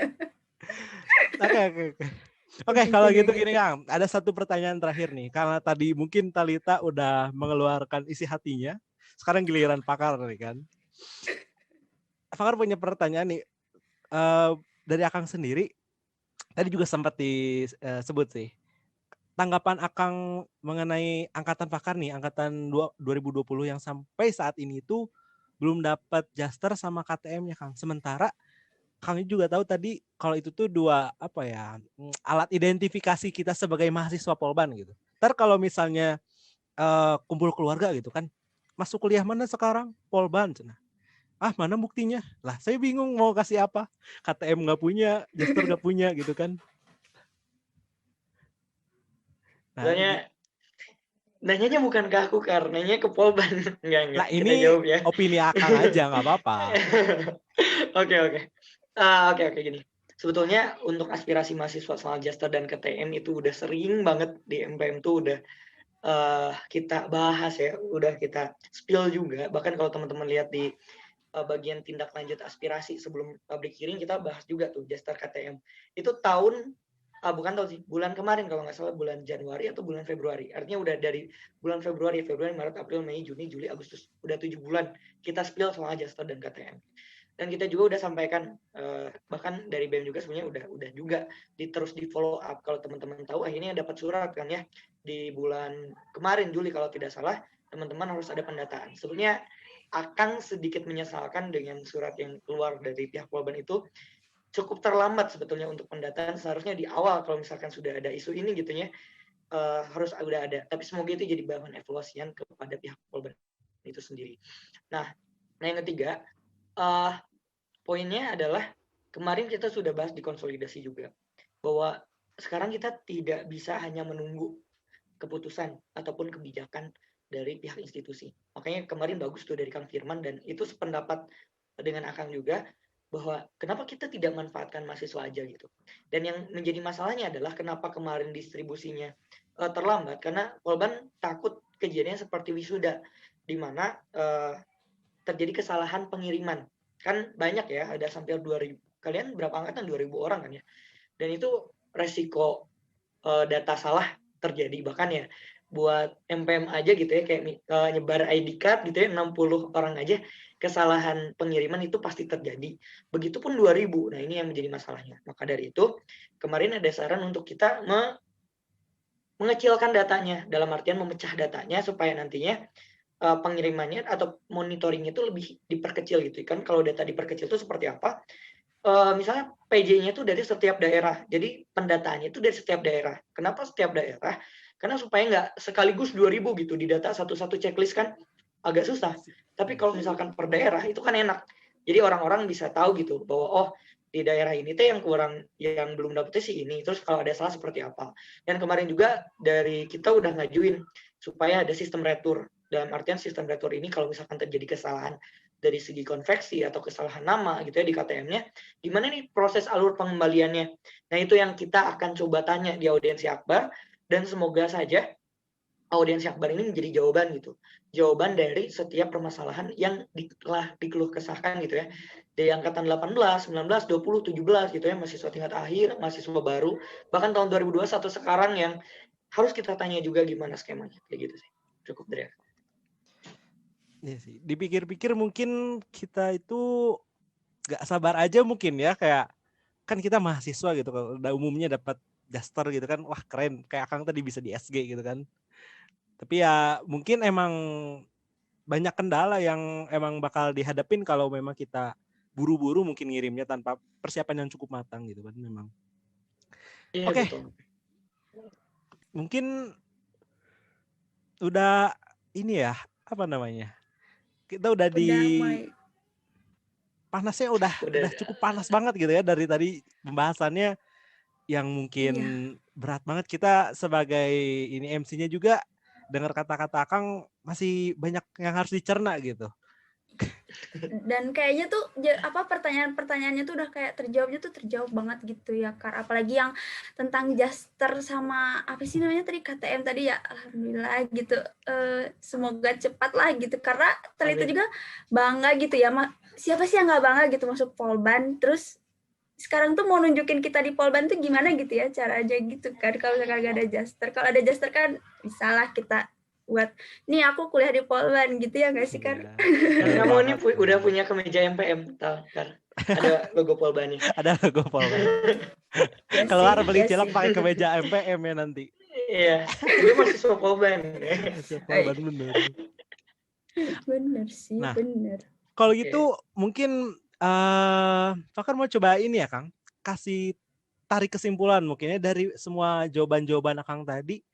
B: Oke, kalau gitu gini Kang, ada satu pertanyaan terakhir nih, karena tadi mungkin Talita udah mengeluarkan isi hatinya, sekarang giliran Pakar nih kan. Fakar punya pertanyaan nih, dari Akang sendiri, tadi juga sempat disebut sih, tanggapan Akang mengenai angkatan Fakar nih, angkatan 2020 yang sampai saat ini itu belum dapat Jaster sama KTM-nya Kang. Sementara Kang juga tahu tadi kalau itu tuh dua alat identifikasi kita sebagai mahasiswa Polban gitu. Ntar kalau misalnya kumpul keluarga gitu kan, masuk kuliah mana sekarang? Polban. Mana buktinya? Lah saya bingung mau kasih apa. KTM nggak punya, Jaster nggak punya gitu kan.
A: Nah, nanyanya bukan ke aku, karenanya ke Polban. Enggak.
B: Nah ini jawab, ya. Opini Akang aja, nggak apa-apa.
A: Oke, gini. Sebetulnya untuk aspirasi mahasiswa soal Jaster dan KTM itu udah sering banget di MPM tuh udah kita bahas ya, udah kita spill juga. Bahkan kalau teman-teman lihat di bagian tindak lanjut aspirasi sebelum public hearing, kita bahas juga tuh Jaster KTM. Itu bulan kemarin kalau nggak salah, bulan Januari atau bulan Februari. Artinya udah dari bulan Februari, Maret, April, Mei, Juni, Juli, Agustus. Udah 7 bulan kita spill soal Jaster dan KTM. Dan kita juga udah sampaikan, bahkan dari BEM juga sebenarnya udah juga terus di follow up. Kalau teman-teman tahu, akhirnya dapat surat kan ya, di bulan kemarin Juli kalau tidak salah, teman-teman harus ada pendataan. Sebetulnya Akang sedikit menyesalkan dengan surat yang keluar dari pihak Polban itu cukup terlambat sebetulnya untuk pendataan. Seharusnya di awal kalau misalkan sudah ada isu ini gitu ya, harus udah ada. Tapi semoga itu jadi bahan evaluasian kepada pihak Polban itu sendiri. Nah yang ketiga, poinnya adalah kemarin kita sudah bahas di konsolidasi juga, bahwa sekarang kita tidak bisa hanya menunggu keputusan ataupun kebijakan dari pihak institusi. Makanya kemarin bagus tuh dari Kang Firman, dan itu sependapat dengan Akang juga, bahwa kenapa kita tidak manfaatkan mahasiswa aja gitu. Dan yang menjadi masalahnya adalah kenapa kemarin distribusinya terlambat, karena Polban takut kejadiannya seperti wisuda, di mana terjadi kesalahan pengiriman. Kan banyak ya, ada sampai 2.000. Kalian berapa angkatan? 2.000 orang kan ya. Dan itu resiko data salah terjadi. Bahkan ya buat MPM aja gitu ya, kayak nyebar ID card gitu ya, 60 orang aja kesalahan pengiriman itu pasti terjadi. Begitupun 2.000. Nah ini yang menjadi masalahnya. Maka dari itu kemarin ada saran untuk kita mengecilkan datanya, dalam artian memecah datanya supaya nantinya pengirimannya atau monitoringnya itu lebih diperkecil gitu kan. Kalau data diperkecil itu seperti apa? Misalnya PJ-nya itu dari setiap daerah, jadi pendataannya itu dari setiap daerah. Kenapa setiap daerah? Karena supaya nggak sekaligus 2.000 gitu didata satu-satu checklist, kan agak susah. Tapi kalau misalkan per daerah itu kan enak. Jadi orang-orang bisa tahu gitu bahwa oh di daerah ini tuh yang belum dapetnya sih ini. Terus kalau ada salah seperti apa. Dan kemarin juga dari kita udah ngajuin supaya ada sistem retur. Dalam artian sistem retur ini kalau misalkan terjadi kesalahan dari segi konveksi atau kesalahan nama gitu ya di KTM-nya, gimana nih proses alur pengembaliannya. Nah itu yang kita akan coba tanya di audiensi akbar, dan semoga saja audiensi akbar ini menjadi jawaban gitu. Jawaban dari setiap permasalahan yang telah dikeluh kesahkan gitu ya. Dari angkatan 18, 19, 20, 17 gitu ya, mahasiswa tingkat akhir, mahasiswa baru, bahkan tahun 2021 sekarang yang harus kita tanya juga gimana skemanya. Kayak gitu sih. Cukup dari aku.
B: Ya sih, dipikir-pikir mungkin kita itu gak sabar aja mungkin ya, kayak kan kita mahasiswa gitu, kalau udah umumnya dapat Jaster gitu kan, wah keren, kayak Akang tadi bisa di SG gitu kan. Tapi ya mungkin emang banyak kendala yang emang bakal dihadapin kalau memang kita buru-buru mungkin ngirimnya tanpa persiapan yang cukup matang gitu kan memang.
A: Iya,
B: Oke.
A: betul.
B: Mungkin udah ini ya, apa namanya? Kita udah
C: mulai
B: panasnya udah cukup panas banget gitu ya dari tadi pembahasannya yang mungkin berat banget. Kita sebagai ini MC-nya juga dengar kata-kata Akang masih banyak yang harus dicerna gitu.
C: Dan kayaknya tuh pertanyaan-pertanyaannya tuh udah kayak terjawab banget gitu ya Kak. Apalagi yang tentang Jaster sama apa sih namanya tadi KTM tadi ya, alhamdulillah gitu. Semoga cepat lah gitu karena Talita juga bangga gitu ya. Siapa sih yang nggak bangga gitu masuk Polban, terus sekarang tuh mau nunjukin kita di Polban tuh gimana gitu ya caranya gitu kan. Kalau misalkan gak ada Jaster, kalau ada Jaster kan bisalah kita buat nih aku kuliah di Polban gitu ya nggak sih Kar?
A: Kamu ini udah punya kemeja MPM, tahu Kar? Ada logo Polbannya.
B: Ada logo Polban. Keluar beli cilok pakai kemeja MPM ya nanti.
A: Iya, gue mahasiswa Polban.
B: Polban bener.
C: Bener sih,
B: nah,
C: bener.
B: Kalau gitu mungkin Fakar mau coba ini ya Kang, kasih tarik kesimpulan mungkinnya dari semua jawaban-jawaban Akang tadi.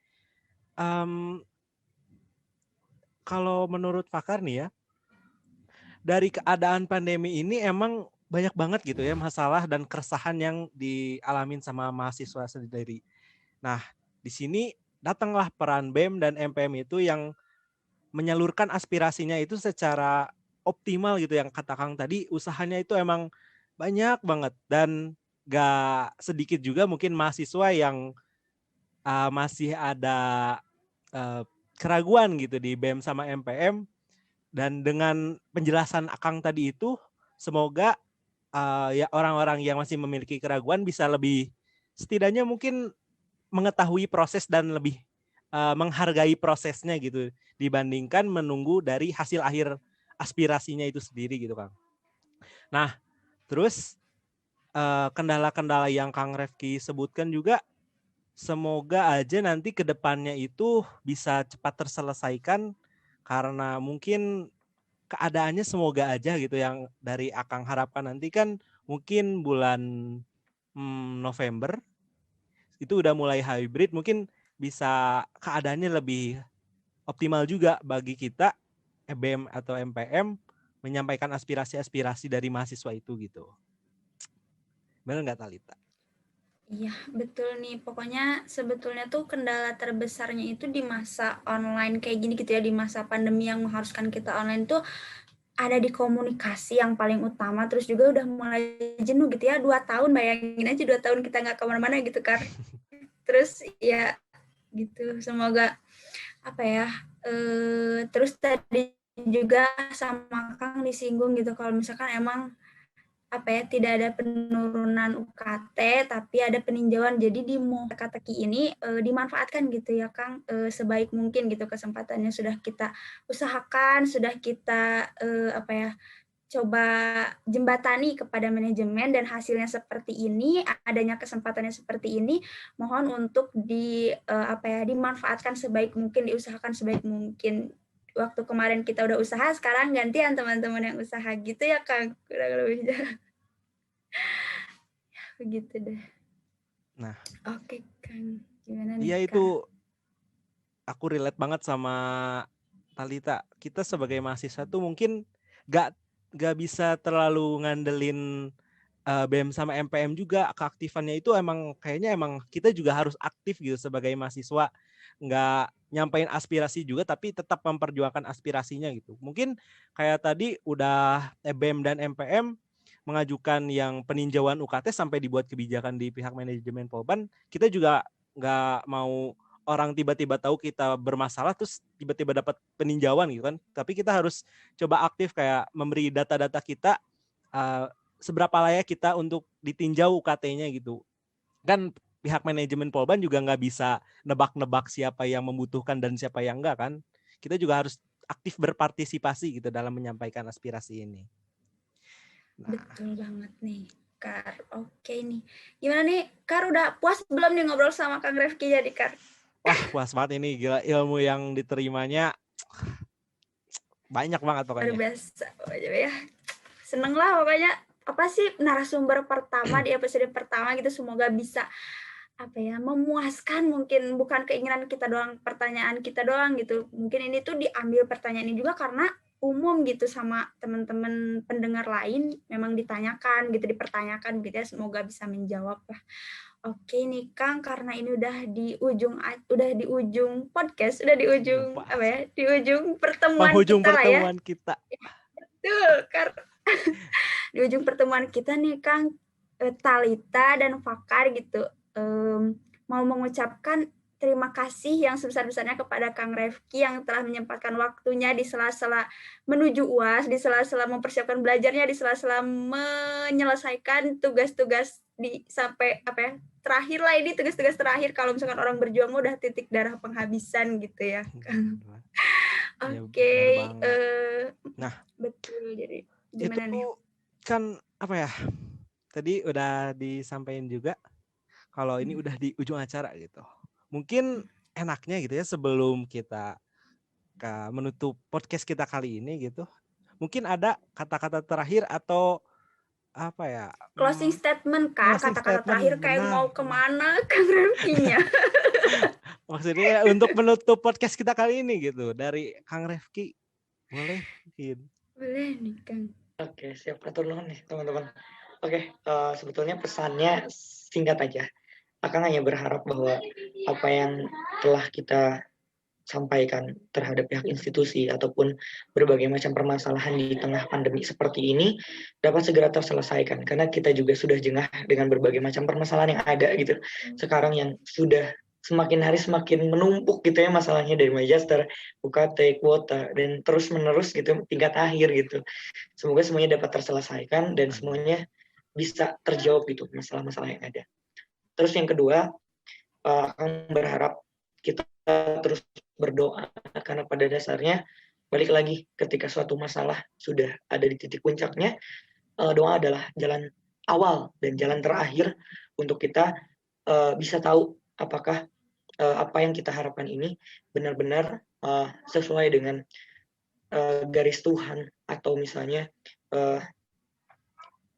B: Kalau menurut Fakar nih ya, dari keadaan pandemi ini emang banyak banget gitu ya masalah dan keresahan yang dialamin sama mahasiswa sendiri. Nah, di sini datanglah peran BEM dan MPM itu yang menyalurkan aspirasinya itu secara optimal gitu, yang kata Kang tadi usahanya itu emang banyak banget dan gak sedikit juga mungkin mahasiswa yang masih ada keraguan gitu di BEM sama MPM. Dan dengan penjelasan Akang tadi itu, semoga ya orang-orang yang masih memiliki keraguan bisa lebih setidaknya mungkin mengetahui proses dan lebih menghargai prosesnya gitu dibandingkan menunggu dari hasil akhir aspirasinya itu sendiri gitu Kang. Nah, terus kendala-kendala yang Kang Refki sebutkan juga semoga aja nanti ke depannya itu bisa cepat terselesaikan, karena mungkin keadaannya semoga aja gitu yang dari Akang harapkan nanti kan mungkin bulan November itu udah mulai hybrid, mungkin bisa keadaannya lebih optimal juga bagi kita BEM atau MPM menyampaikan aspirasi-aspirasi dari mahasiswa itu gitu. Benar nggak Talita?
C: Iya, betul nih. Pokoknya sebetulnya tuh kendala terbesarnya itu di masa online kayak gini gitu ya, di masa pandemi yang mengharuskan kita online tuh ada di komunikasi yang paling utama. Terus juga udah mulai jenuh gitu ya, 2 tahun, bayangin aja 2 tahun kita nggak kemana-mana gitu kan. Terus ya gitu, semoga apa ya, terus tadi juga sama Kang disinggung gitu kalau misalkan emang apa ya tidak ada penurunan UKT tapi ada peninjauan, jadi di teka-teki ini dimanfaatkan gitu ya Kang, sebaik mungkin gitu kesempatannya sudah kita usahakan, sudah kita apa ya coba jembatani kepada manajemen dan hasilnya seperti ini, adanya kesempatannya seperti ini, mohon untuk dimanfaatkan sebaik mungkin, diusahakan sebaik mungkin. Waktu kemarin kita udah usaha, sekarang gantian teman-teman yang usaha gitu ya Kang, kurang lebihnya. Begitu deh.
B: Nah,
C: oke Kang, gimana nih?
B: Iya itu aku relate banget sama Talita. Kita sebagai mahasiswa tuh mungkin gak bisa terlalu ngandelin BEM sama MPM juga. Keaktifannya itu kayaknya kita juga harus aktif gitu sebagai mahasiswa, nggak nyampein aspirasi juga tapi tetap memperjuangkan aspirasinya gitu. Mungkin kayak tadi udah BEM dan MPM mengajukan yang peninjauan UKT sampai dibuat kebijakan di pihak manajemen Polban, kita juga nggak mau orang tiba-tiba tahu kita bermasalah terus tiba-tiba dapat peninjauan gitu kan. Tapi kita harus coba aktif kayak memberi data-data kita, seberapa layak kita untuk ditinjau UKT-nya gitu. Kan pihak manajemen Polban juga nggak bisa nebak-nebak siapa yang membutuhkan dan siapa yang enggak kan. Kita juga harus aktif berpartisipasi gitu dalam menyampaikan aspirasi ini.
C: Nah. Betul banget nih Kar. Oke nih. Gimana nih Kar, udah puas belum nih ngobrol sama Kang Refki jadi Kar?
B: Wah puas banget ini, gila ilmu yang diterimanya banyak banget pokoknya.
C: Luar biasa ya. Seneng lah pokoknya. Apa sih narasumber pertama di episode pertama gitu, semoga bisa memuaskan, mungkin bukan keinginan kita doang, pertanyaan kita doang gitu. Mungkin ini tuh diambil pertanyaan ini juga karena umum gitu sama teman-teman pendengar lain memang ditanyakan gitu, dipertanyakan gitu ya, semoga bisa menjawab lah. Oke nih Kang, karena ini udah di ujung podcast, udah di ujung di ujung pertemuan
B: kita.
C: Betul, di ujung pertemuan kita nih Kang, Thalita dan Fakar gitu, mau mengucapkan terima kasih yang sebesar-besarnya kepada Kang Refky yang telah menyempatkan waktunya di sela-sela menuju UAS, di sela-sela mempersiapkan belajarnya, di sela-sela menyelesaikan tugas-tugas sampai terakhir lah, ini tugas-tugas terakhir kalau misalkan orang berjuang udah titik darah penghabisan gitu ya. Oke.
B: Nah,
C: betul. Jadi gimana
B: itu
C: nih?
B: Kan tadi udah disampaikan juga kalau ini udah di ujung acara gitu. Mungkin enaknya gitu ya, sebelum kita menutup podcast kita kali ini gitu, mungkin ada kata-kata terakhir atau
C: closing statement Kak, kata-kata terakhir kayak mau kemana Kang Refky-nya.
B: Maksudnya untuk menutup podcast kita kali ini gitu, dari Kang Refky, boleh mungkin.
C: Boleh nih Kang.
A: Oke, siap, atur nuhun nih teman-teman. Oke, sebetulnya pesannya singkat aja. Akang hanya berharap bahwa apa yang telah kita sampaikan terhadap pihak institusi ataupun berbagai macam permasalahan di tengah pandemi seperti ini dapat segera terselesaikan, karena kita juga sudah jengah dengan berbagai macam permasalahan yang ada gitu sekarang, yang sudah semakin hari semakin menumpuk gitu ya masalahnya, dari Magister, UKT, kuota, dan terus menerus gitu tingkat akhir gitu. Semoga semuanya dapat terselesaikan dan semuanya bisa terjawab gitu masalah-masalah yang ada. Terus yang kedua, akan berharap kita terus berdoa, karena pada dasarnya balik lagi ketika suatu masalah sudah ada di titik puncaknya, doa adalah jalan awal dan jalan terakhir untuk kita bisa tahu apakah apa yang kita harapkan ini benar-benar sesuai dengan garis Tuhan, atau misalnya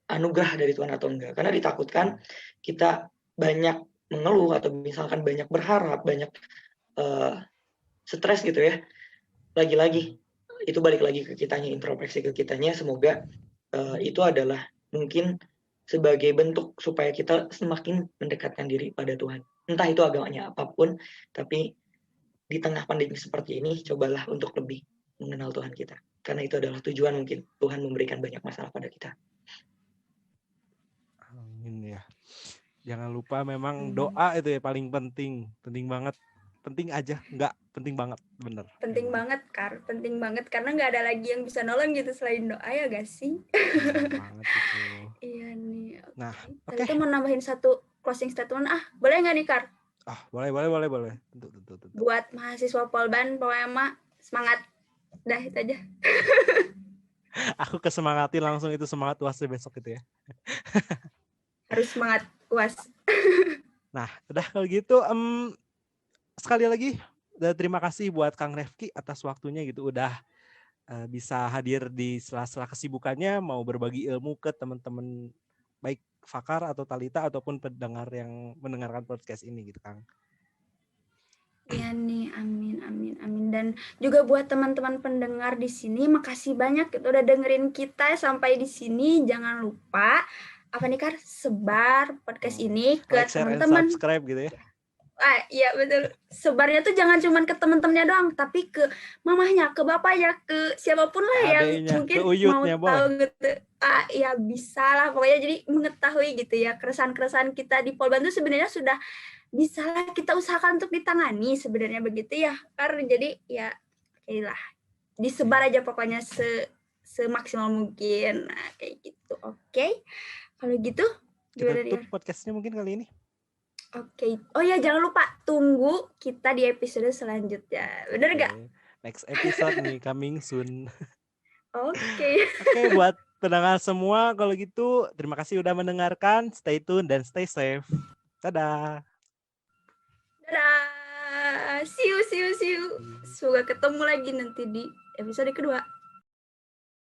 A: anugerah dari Tuhan atau enggak. Karena ditakutkan kita banyak mengeluh atau misalkan banyak berharap, banyak stres gitu ya. Lagi-lagi itu balik lagi ke kitanya, introspeksi ke kitanya. Semoga itu adalah mungkin sebagai bentuk supaya kita semakin mendekatkan diri pada Tuhan. Entah itu agamanya apapun, tapi di tengah pandemi seperti ini, cobalah untuk lebih mengenal Tuhan kita. Karena itu adalah tujuan mungkin Tuhan memberikan banyak masalah pada kita.
B: Amin ya. Jangan lupa memang doa itu ya paling penting banget. Penting aja, enggak penting banget, bener.
C: Penting banget penting banget, karena nggak ada lagi yang bisa nolong gitu selain doa, ya gak sih?
B: Banget itu.
C: Iya nih.
B: Nah,
C: oke. Kita mau nambahin satu closing statement, boleh nggak nih Kar?
B: Boleh. Tentu.
C: Buat mahasiswa Polban, pokoknya semangat. Dah itu aja.
B: Aku kesemangatin langsung, itu semangat UAS besok gitu ya.
C: Harus semangat UAS.
B: Nah, udah kalau gitu, sekali lagi terima kasih buat Kang Refky atas waktunya gitu, udah bisa hadir di sela-sela kesibukannya, mau berbagi ilmu ke teman-teman baik Fakar atau Thalita ataupun pendengar yang mendengarkan podcast ini gitu Kang.
C: Iya nih, amin. Dan juga buat teman-teman pendengar di sini, makasih banyak udah dengerin kita sampai di sini. Jangan lupa sebar podcast ini ke teman-teman.
B: Subscribe gitu ya.
C: Iya betul. Sebarnya tuh jangan cuma ke teman-temannya doang, tapi ke mamahnya, ke bapaknya, ke siapapun lah yang mungkin mau tahu gitu. Ya bisa lah pokoknya, jadi mengetahui gitu ya keresahan-keresahan kita di Polban itu sebenarnya sudah bisa lah kita usahakan untuk ditangani sebenarnya, begitu ya. Karena jadi ya lah disebar aja pokoknya semaksimal mungkin. Nah, kayak gitu. Oke. Kalau gitu
B: kita tutup podcastnya mungkin kali ini.
C: Oke. Oh ya, jangan lupa tunggu kita di episode selanjutnya. Bener nggak?
B: Next episode nih, coming soon.
C: Oke.
B: Oke, buat pendengar semua, kalau gitu terima kasih udah mendengarkan. Stay tune dan stay safe. Dadah.
C: See you. Semoga ketemu lagi nanti di episode kedua.